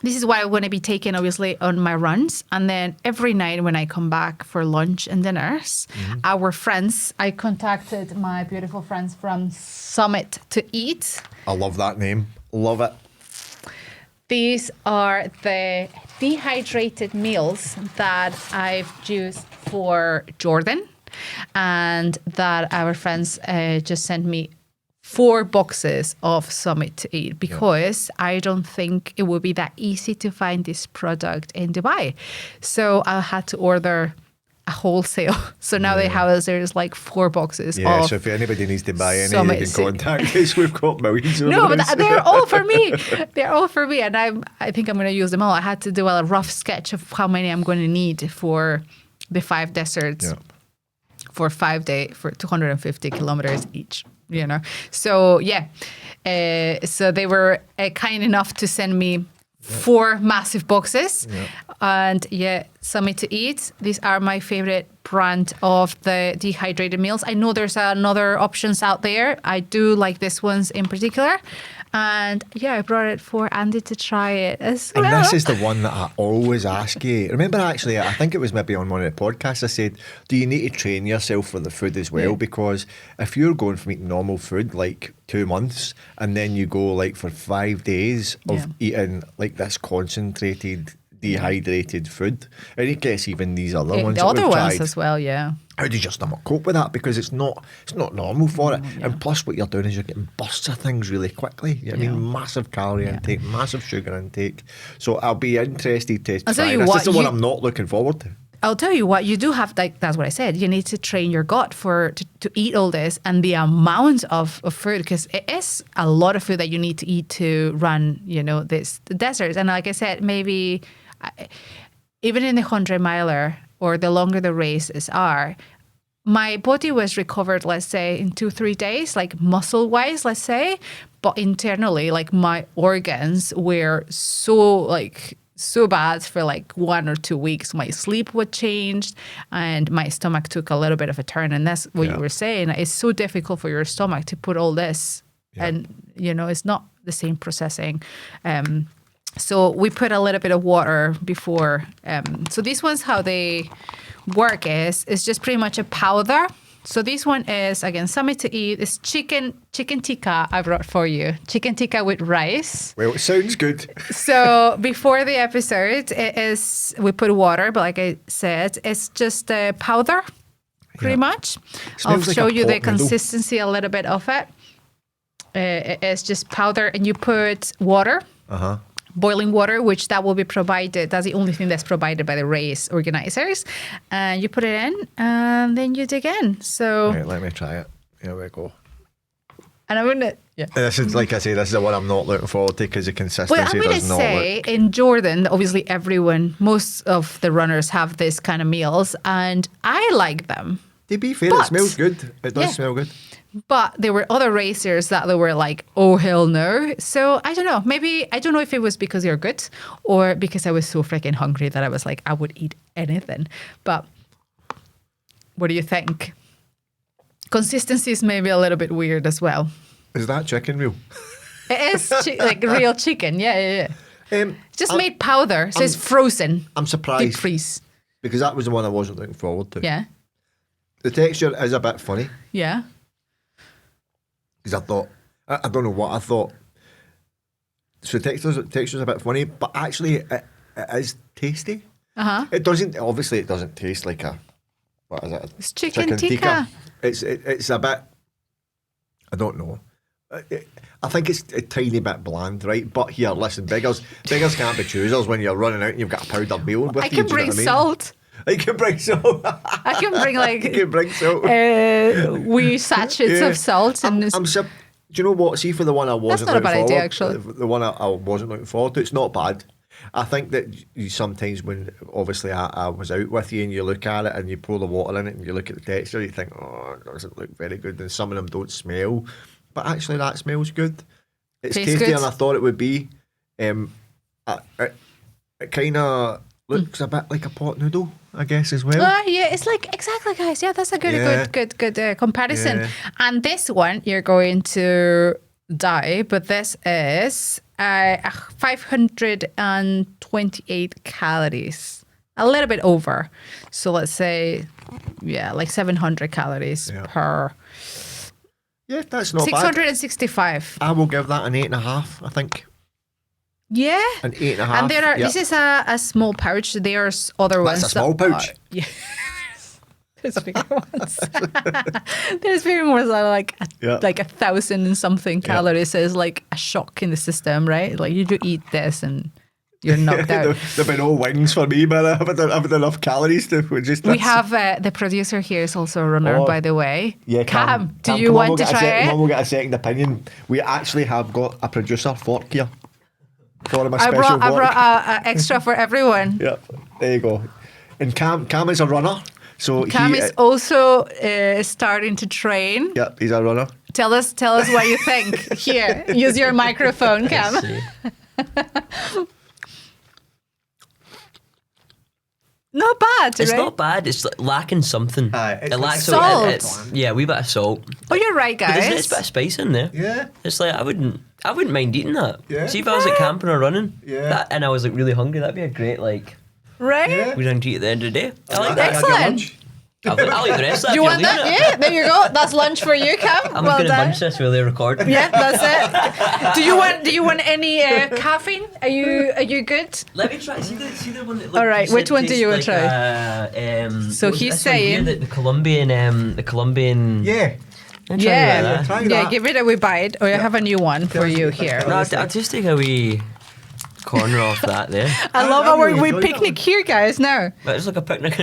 this is what I want to be taking, obviously, on my runs. And then every night when I come back for lunch and dinners, our friends, I contacted my beautiful friends from Summit to Eat. I love that name. Love it. These are the dehydrated meals that I've used for Jordan, and that our friends just sent me 4 boxes of Summit to Eat, because I don't think it would be that easy to find this product in Dubai. So I had to order a wholesale. So now there's like 4 boxes. Yeah, so if anybody needs to buy any, you can contact us. We've got millions of No, but they're all for me. They're all for me. And I think I'm going to use them all. I had to do a rough sketch of how many I'm going to need for the 5 deserts for 5 days, for 250 kilometers each. You know, so so they were kind enough to send me 4 massive boxes, and Summit to Eat. These are my favorite brand of the dehydrated meals. I know there's another options out there. I do like this ones in particular. And I brought it for Andy to try it as well. And this is the one that I always ask you. Remember, actually, I think it was maybe on one of the podcasts, I said, do you need to train yourself for the food as well? Yeah. Because if you're going from eating normal food like 2 months, and then you go like for 5 days of eating like this concentrated, dehydrated food, and I guess even these other ones, the other ones as well, how do you just not cope with that? Because it's not normal for it. And plus what you're doing is you're getting bursts of things really quickly. I mean, massive calorie intake, massive sugar intake. So I'll be interested to try this. This is the one I'm not looking forward to. I'll tell you what, you do have, like, that's what I said, you need to train your gut to eat all this, and the amount of food, because it is a lot of food that you need to eat to run, the deserts. And like I said, maybe even in the 100-miler, or the longer the races are, my body was recovered, let's say, in 2-3 days, like muscle-wise, let's say. But internally, like my organs were so so bad for like 1 or 2 weeks. My sleep was changed and my stomach took a little bit of a turn. And that's what you were saying. It's so difficult for your stomach to put all this. And, it's not the same processing. So we put a little bit of water before. So these ones, how they work is just pretty much a powder. So this one is, again, something to eat. It's chicken tikka I brought for you. Chicken tikka with rice. Well, it sounds good. So before the episode, we put water, but like I said, it's just a powder, pretty much. I'll show you the consistency a little bit of it. It's just powder, and you put water. Boiling water, which that will be provided. That's the only thing that's provided by the race organizers. And you put it in, and then you dig in. So right, let me try it. Here we go. And I'm gonna, This is, like I say, this is the one I'm not looking forward to because the consistency I'm gonna does not say look. in Jordan, obviously most of the runners have this kind of meals, and I like them. To be fair, it smells good. It does smell good. But there were other racers that they were like, oh, hell no. So I don't know. Maybe, I don't know if it was because they're good or because I was so freaking hungry that I was like, I would eat anything. But what do you think? Consistency is maybe a little bit weird as well. Is that chicken real? It is like real chicken. Yeah. Just made powder. So it's frozen. I'm surprised. Deep freeze. Because that was the one I wasn't looking forward to. Yeah. The texture is a bit funny. Yeah. Because I thought, I don't know what I thought. So the texture's a bit funny, but actually it is tasty. It doesn't taste like what is it? It's chicken tikka. It's a bit, I don't know. I think it's a tiny bit bland, right? But here, listen, beggars can't be choosers when you're running out and you've got a powdered meal with you. I can bring salt. I can bring salt. I can bring like. You can bring salt. Wee sachets of salt. And do you know what? See, for the one I wasn't looking forward, idea, actually. The one I wasn't looking forward to, it's not bad. I think that you sometimes when obviously I was out with you and you look at it and you pour the water in it and you look at the texture, you think, oh, it doesn't look very good. And some of them don't smell, but actually that smells good. It's tastes tastier good. than I thought it would be. It kind of looks a bit like a pot noodle, I guess, as well. Yeah, it's like, exactly, guys. Yeah, that's a good comparison. Yeah. And this one, you're going to die, but this is 528 calories. A little bit over. So let's say, like 700 calories per. Yeah, that's not 665. bad. I will give that an 8.5, I think. Yeah. An 8.5. And there are, this is a small pouch. There's other ones. That's a small pouch? Yeah. There's bigger ones. There's bigger ones that are like 1,000 and something calories. Is like a shock in the system, right? Like you do eat this and you're knocked out. There've been no wings for me, man. I haven't enough calories to just. We have the producer here is also a runner, by the way. Yeah, Cam, do you want to try it? We'll get a second opinion. We actually have got a producer fork here. For him, I brought an extra for everyone. Yep, there you go. And Cam is a runner. So Cam is also starting to train. Yep, he's a runner. Tell us what you think. Here, use your microphone, Cam. Not bad, It's right? not bad. It's like lacking something. It lacks salt. a wee bit of salt. Oh, you're right, But there's a guys. bit of spice in there. Yeah. It's like I wouldn't mind eating that. Yeah. See if I was like camping or running. Yeah. And I was like really hungry. That'd be a great like. Right? Yeah. We don't eat at the end of the day. I like That. that. Excellent. I'll eat the rest of that. Do you if want you're that? leaving it. Yeah, there you go. That's lunch for you, Cam. I'm well gonna done. bunch this while they record. Yeah, that's it. Do you want any caffeine? Are you good? Let me try. See the one that. All right, which one do you want to try? So what was he's this one here? saying- the Colombian. Yeah. Yeah, try that. give it a wee bite. Or I have a new one for you here. No, I'll just take a wee corner off that there. I love I how really we enjoyed that picnic here, guys. Now. But it's like a picnic.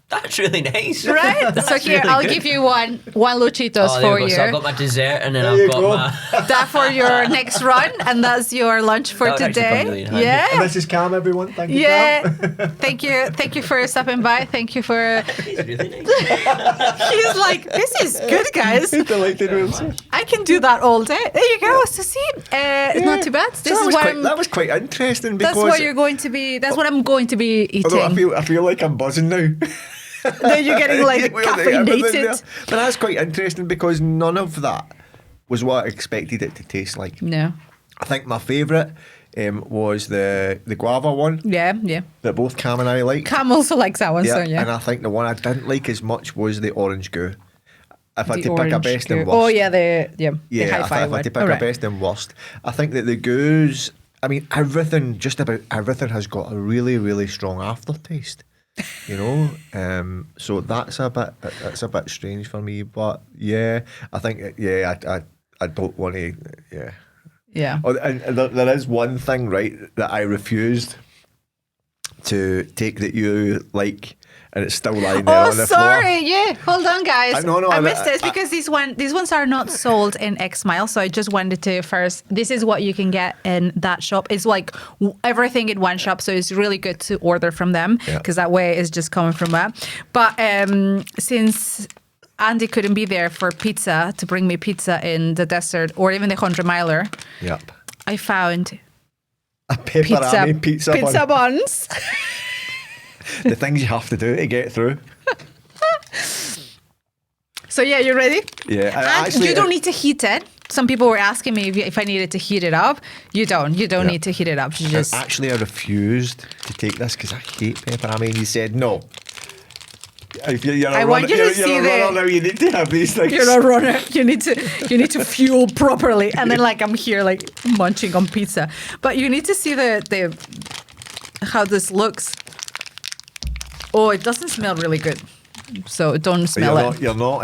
That's really nice. Right? So here, really I'll good. give you one Luchitos Oh, there for we go. you. So I've got my dessert and then There I've you got go. my... That for your next run, and that's your lunch for That would actually today. come really in handy. And Yeah. this is Cam, everyone. Thank you, Yeah. Cam. Thank you for stopping by. Thank you for. It's really nice. He's like, this is good, guys. Delighted with him. I can do that all day. There you go. So see, it's not too bad. So This is what that was quite interesting because that's what you're going to be. That's what I'm going to be although eating. I feel like I'm buzzing now. Then you're getting like Well, everything there. caffeinated. But that's quite interesting because none of that was what I expected it to taste like. No. I think my favourite was the guava one Yeah. that both Cam and I liked. Cam also likes that one, so yeah. And I think the one I didn't like as much was the orange goo. If I had The to pick a orange best goo. and worst. Oh yeah, the Yeah, high if I five had one. to pick Alright. a best and worst, I think that the goos, I mean, everything, just about everything has got a really, really strong aftertaste. You know, so that's a bit strange for me. But yeah, I think I don't want to. Yeah. Yeah. Oh, and there is one thing, right, that I refused to take that you like, and it's still lying there Oh, on the sorry. Yeah, hold on, guys. No, I missed this because these ones are not sold in X Mile. So I just wanted to first. This is what you can get in that shop. It's like everything in one shop, so it's really good to order from them because that way it's just coming from that. But since Andy couldn't be there for pizza to bring me pizza in the desert or even the 100 miler, Yep. I found A pepperami pizza bun. buns. The things you have to do to get through. So yeah, you ready? Yeah, And you don't need to heat it. Some people were asking me if I needed to heat it up. You don't. You don't need to heat it up. You just. Actually, I refused to take this because I hate pepperami. And you said no. If you're I want you to see runner now, you need to have these things. You're a runner. You need to fuel properly, and then like I'm here like munching on pizza. But you need to see the how this looks. Oh, it doesn't smell really good. So don't smell it. You're not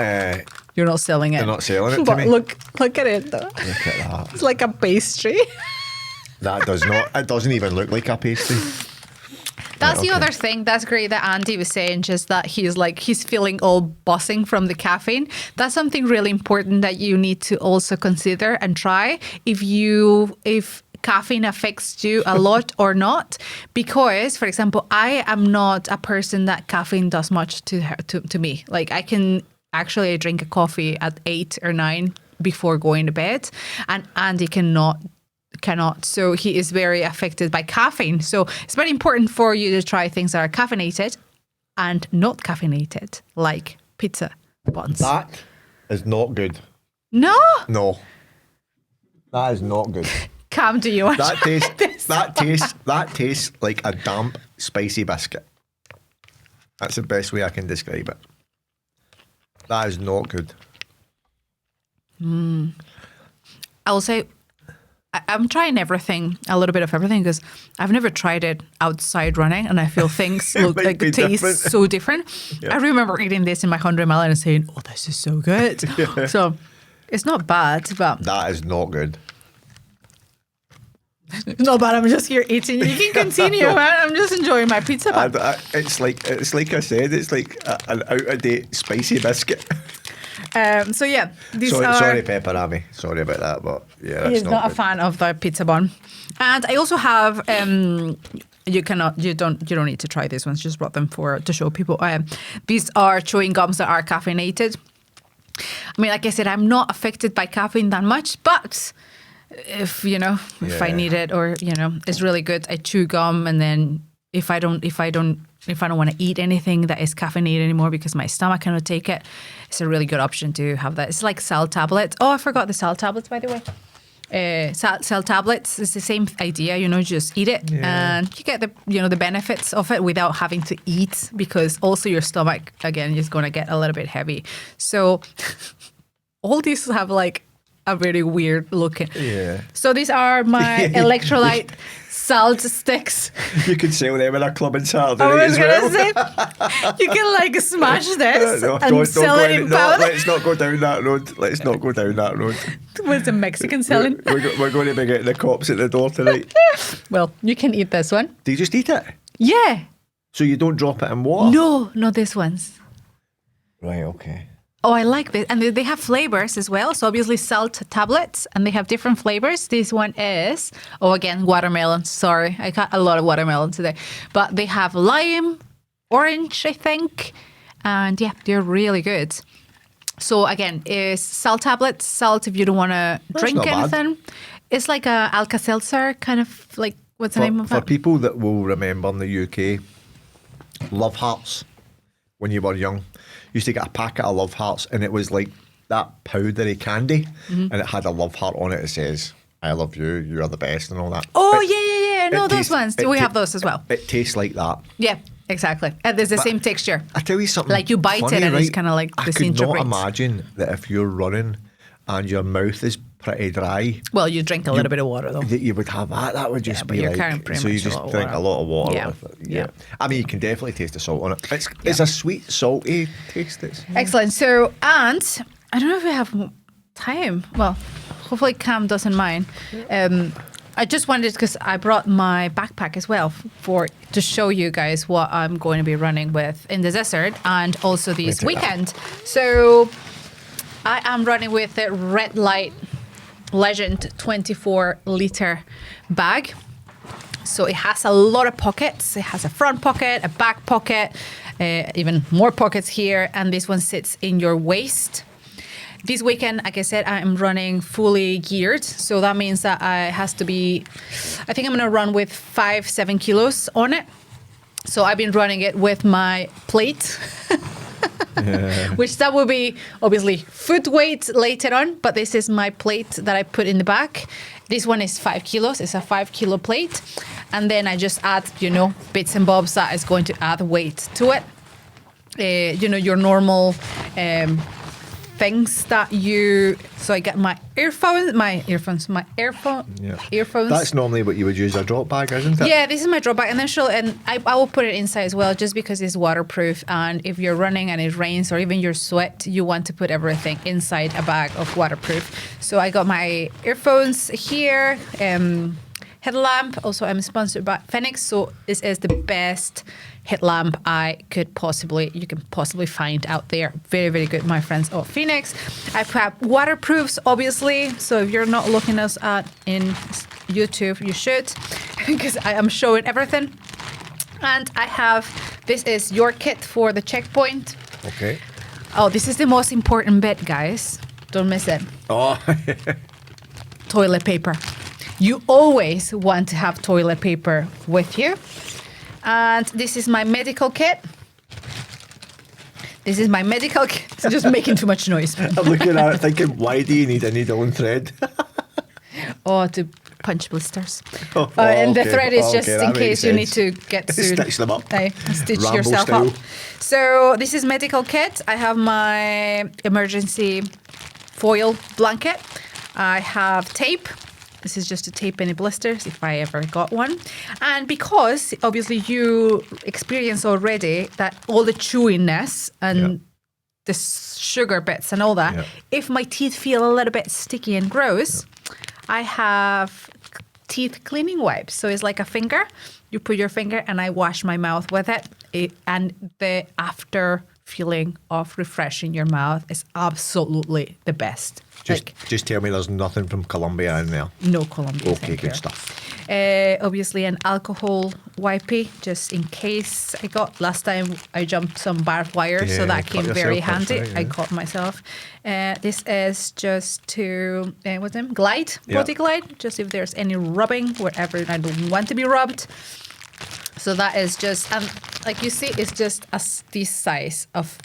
You're not selling it. You're not selling it to but me. Look at it though. Look at that. It's like a pastry. That does not. It doesn't even look like a pastry. That's Right, the okay. other thing. That's great that Andy was saying, just that he's feeling all buzzing from the caffeine. That's something really important that you need to also consider and try if caffeine affects you a lot or not. Because, for example, I am not a person that caffeine does much to me. Like I can actually drink a coffee at 8 or 9 before going to bed, and Andy cannot. So he is very affected by caffeine. So it's very important for you to try things that are caffeinated and not caffeinated, like pizza buns. That is not good. No, No. That is not good. Cam, do you want That to try tastes. this? That tastes like a damp, spicy biscuit. That's the best way I can describe it. That is not good. I'll say I'm trying everything, a little bit of everything, because I've never tried it outside running, and I feel things look might like be it tastes different. so different. Yeah. I remember eating this in my 100 mile and saying, "Oh, this is so good." So it's not bad, but That is not good. it's not bad. I'm just here eating. You can continue, man. I'm just enjoying my pizza. But It's like I said. It's like an out of date spicy biscuit. so yeah, these Sorry, are. sorry, pepperami. Sorry about that, but yeah, that's He's not a good. fan of the pizza bun, and I also have. You don't need to try these ones. Just brought them to show people. These are chewing gums that are caffeinated. I mean, like I said, I'm not affected by caffeine that much, but if I Yeah. need it, or it's really good. I chew gum, and then if I don't want to eat anything that is caffeinated anymore because my stomach cannot take it, it's a really good option to have that. It's like cell tablets. Oh, I forgot the cell tablets, by the way. Cell tablets is the same idea, just eat it and you get the benefits of it without having to eat, because also your stomach again is going to get a little bit heavy. So all these have like a very weird looking. Yeah. So these are my electrolyte salt sticks. You could sell them in a club in Saturday I night was as gonna well. say you can like smash this No, and don't sell go it in powder. let's not go down that road. Let's not go down that road. What's a Mexican selling? We're going to be getting the cops at the door tonight. Well, you can eat this one. Do you just eat it? Yeah. So you don't drop it in water? No, not these ones. Right, okay. Oh, I like this. And they have flavors as well. So obviously salt tablets, and they have different flavors. This one is, again, watermelon. Sorry, I got a lot of watermelon today. But they have lime, orange, I think. And yeah, they're really good. So again, is salt tablets, salt if you don't want to drink anything. Bad. It's like a Alka-Seltzer, kind of like, what's the name of for it? For people that will remember in the UK, Love Hearts, when you were young, used to get a packet of Love Hearts, and it was like that powdery candy, and it had a love heart on it. It says, "I love you, you are the best," and all that. Oh, yeah. No, those ones. We have those as well. It tastes like that. Yeah, exactly. And there's the same texture. I tell you something. Like you bite funny, it and right? it's kind of like I disintegrates. could not imagine that if you're running and your mouth is pretty dry. Well, you drink a little bit of water though. That you would have that. That would just be you're like. carrying pretty So much you just a lot of drink water. a lot of water. Yeah. With it. Yeah. I mean, you can definitely taste the salt on it. It's a sweet, salty taste. Excellent. So, and I don't know if we have time. Well, hopefully Cam doesn't mind. I just wanted, because I brought my backpack as well to show you guys what I'm going to be running with in the desert and also this weekend. So I am running with the Red Light Legend 24-liter bag. So it has a lot of pockets. It has a front pocket, a back pocket, even more pockets here, and this one sits in your waist. This weekend, like I said, I am running fully geared. So that means that I has to be, I think I'm going to run with 5-7 kilos on it. So I've been running it with my plate, which that will be obviously foot weight later on. But this is my plate that I put in the back. This one is 5 kilos. It's a 5 kilo plate. And then I just add, bits and bobs that is going to add weight to it. Your normal things that so I get my earphones. That's normally what you would use a drop bag, isn't it? Yeah, this is my drop bag, and then I will put it inside as well, just because it's waterproof. And if you're running and it rains or even your sweat, you want to put everything inside a bag of waterproof. So I got my earphones here, headlamp. Also, I'm sponsored by Phoenix, so this is the best headlamp you can possibly find out there. Very, very good, my friends of Phoenix. I have waterproofs, obviously. So if you're not looking us at in YouTube, you should, because I am showing everything. And this is your kit for the checkpoint. Okay. Oh, this is the most important bit, guys. Don't miss it. Oh. Toilet paper. You always want to have toilet paper with you. And this is my medical kit. It's just making too much noise. I'm looking at it thinking, why do you need a needle and thread? To punch blisters. And the thread is just in case you need to get sued. Stitch them up. Stitch Rambo yourself style. up. So this is medical kit. I have my emergency foil blanket. I have tape. This is just to tape any blisters if I ever got one. And because obviously you experience already that all the chewiness and the sugar bits and all that, if my teeth feel a little bit sticky and gross, I have teeth cleaning wipes. So it's like a finger. You put your finger and I wash my mouth with it. And the after feeling of refreshing your mouth is absolutely the best. Just tell me there's nothing from Colombia in there. No Colombia. Okay, good stuff. Obviously an alcohol wipey, just in case. Last time I jumped some barbed wire, so that came very handy. Right, I caught myself. This is just to, what's name? Glide, body glide, just if there's any rubbing, wherever I don't want to be rubbed. So that is just, like you see, it's just this size of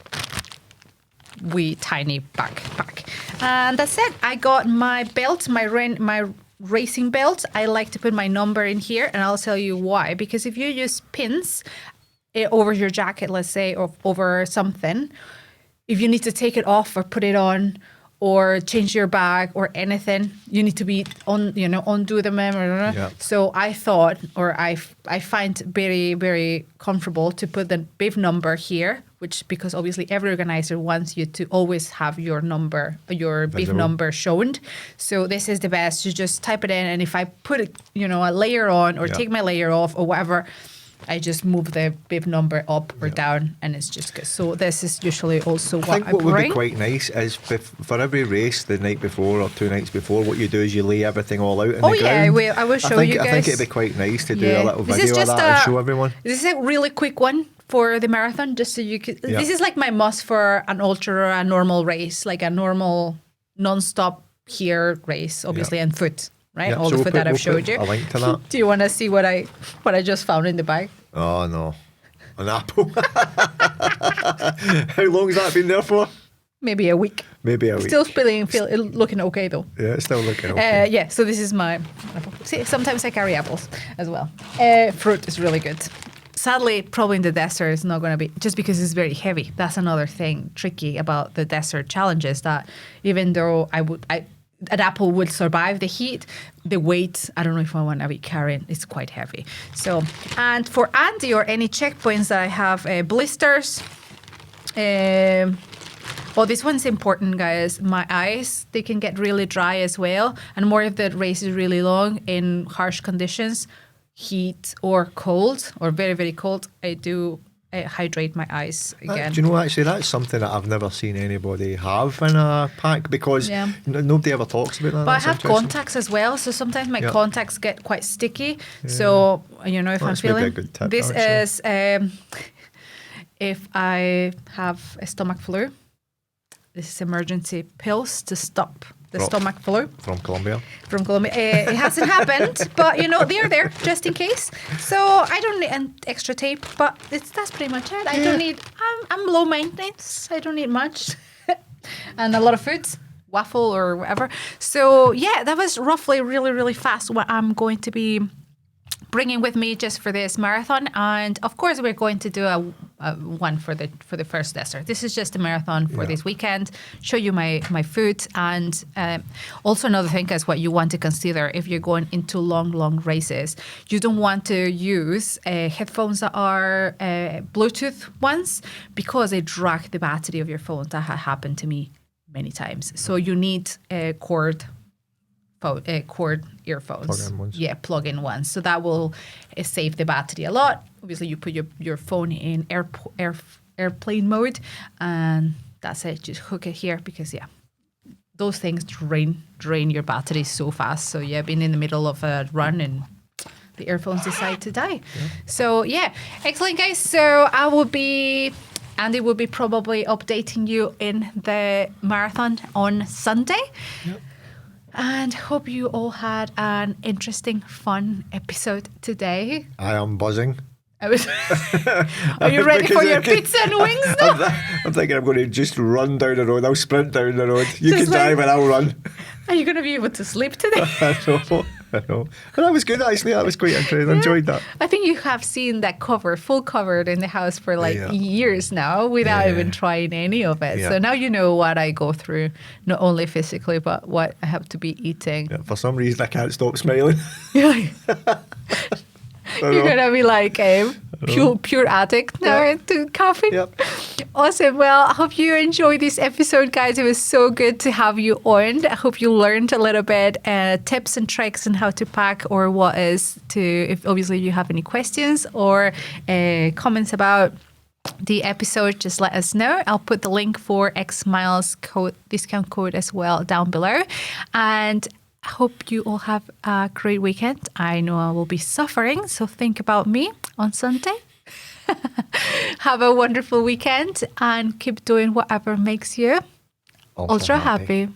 wee tiny backpack. And that's it. I got my belt, my racing belt. I like to put my number in here, and I'll tell you why. Because if you use pins over your jacket, let's say, or over something, if you need to take it off or put it on or change your bag or anything, you need to be undo the memory. Yeah. So I thought, or I find very, very comfortable to put the bib number here, because obviously every organizer wants you to always have your number, your bib number shown. So this is the best. You just type it in, and if I put a layer on or take my layer off or whatever, I just move the bib number up or down, and it's just good. So this is usually also what I think what would bring. be quite nice is for every race the night before or 2 nights before, what you do is you lay everything all out in the ground. I will show you guys. I think it'd be quite nice to do a little video of that and show everyone. This is a really quick one for the marathon, just so you could. This is like my must for an ultra or a normal race, like a normal non-stop here race, obviously, and foot. Right, all the food that I've showed you. A link to that. Do you want to see what I just found in the bag? Oh no, an apple. How long has that been there for? Maybe a week. Still looking okay though. Yeah, it's still looking okay. So this is my apple. See, sometimes I carry apples as well. Fruit is really good. Sadly, probably in the desert it's not going to be, just because it's very heavy. That's another thing tricky about the desert challenges, that even though an apple would survive the heat, the weight, I don't know if I want to be carrying, it's quite heavy. So, and for Andy or any checkpoints that I have, blisters. This one's important, guys. My eyes, they can get really dry as well. And more if the race is really long in harsh conditions, heat or cold, or very, very cold, I do hydrate my eyes again. Do you know, actually, that's something that I've never seen anybody have in a pack, because nobody ever talks about that. But I have contacts as well, so sometimes my contacts get quite sticky. Yeah. So, if I'm feeling... Maybe a good tip, this is if I have a stomach flu. This is emergency pills to stop the stomach flu. From Colombia. It hasn't happened, but they're there just in case. So I don't need an extra tape, but that's pretty much it. I don't need. I'm low maintenance. I don't need much, and a lot of foods, waffle or whatever. So that was roughly really, really fast what I'm going to be bringing with me just for this marathon. And of course we're going to do a one for the first desert. This is just a marathon for this weekend. Show you my food. And also another thing is what you want to consider if you're going into long races. You don't want to use headphones that are Bluetooth ones, because they drag the battery of your phone. That had happened to me many times. So you need cord earphones. Plug-in ones. Yeah, plug-in ones. So that will save the battery a lot. Obviously, you put your phone in airplane mode, and that's it. Just hook it here, because those things drain your battery so fast. So being in the middle of a run and the earphones decide to die. Yeah. So excellent, guys. So Andy will be probably updating you in the marathon on Sunday. Yep. And hope you all had an interesting, fun episode today. I am buzzing. Are you ready for your pizza and wings now? I'm thinking I'm going to just run down the road. I'll sprint down the road. You can drive and I'll run. Are you going to be able to sleep today? I know. But that was good, actually. That was quite interesting. I enjoyed that. I think you have seen that full covered in the house for years now without even trying any of it. Yeah. So now you know what I go through, not only physically, but what I have to be eating. Yeah, for some reason, I can't stop smiling. You're going to be like a pure addict now to coffee. Yep. Awesome. Well, I hope you enjoyed this episode, guys. It was so good to have you on. I hope you learned a little bit tips and tricks on how to pack, or what is to, if obviously you have any questions or comments about the episode, just let us know. I'll put the link for X Miles discount code as well down below. And I hope you all have a great weekend. I know I will be suffering, so think about me on Sunday. Have a wonderful weekend and keep doing whatever makes you ultra happy.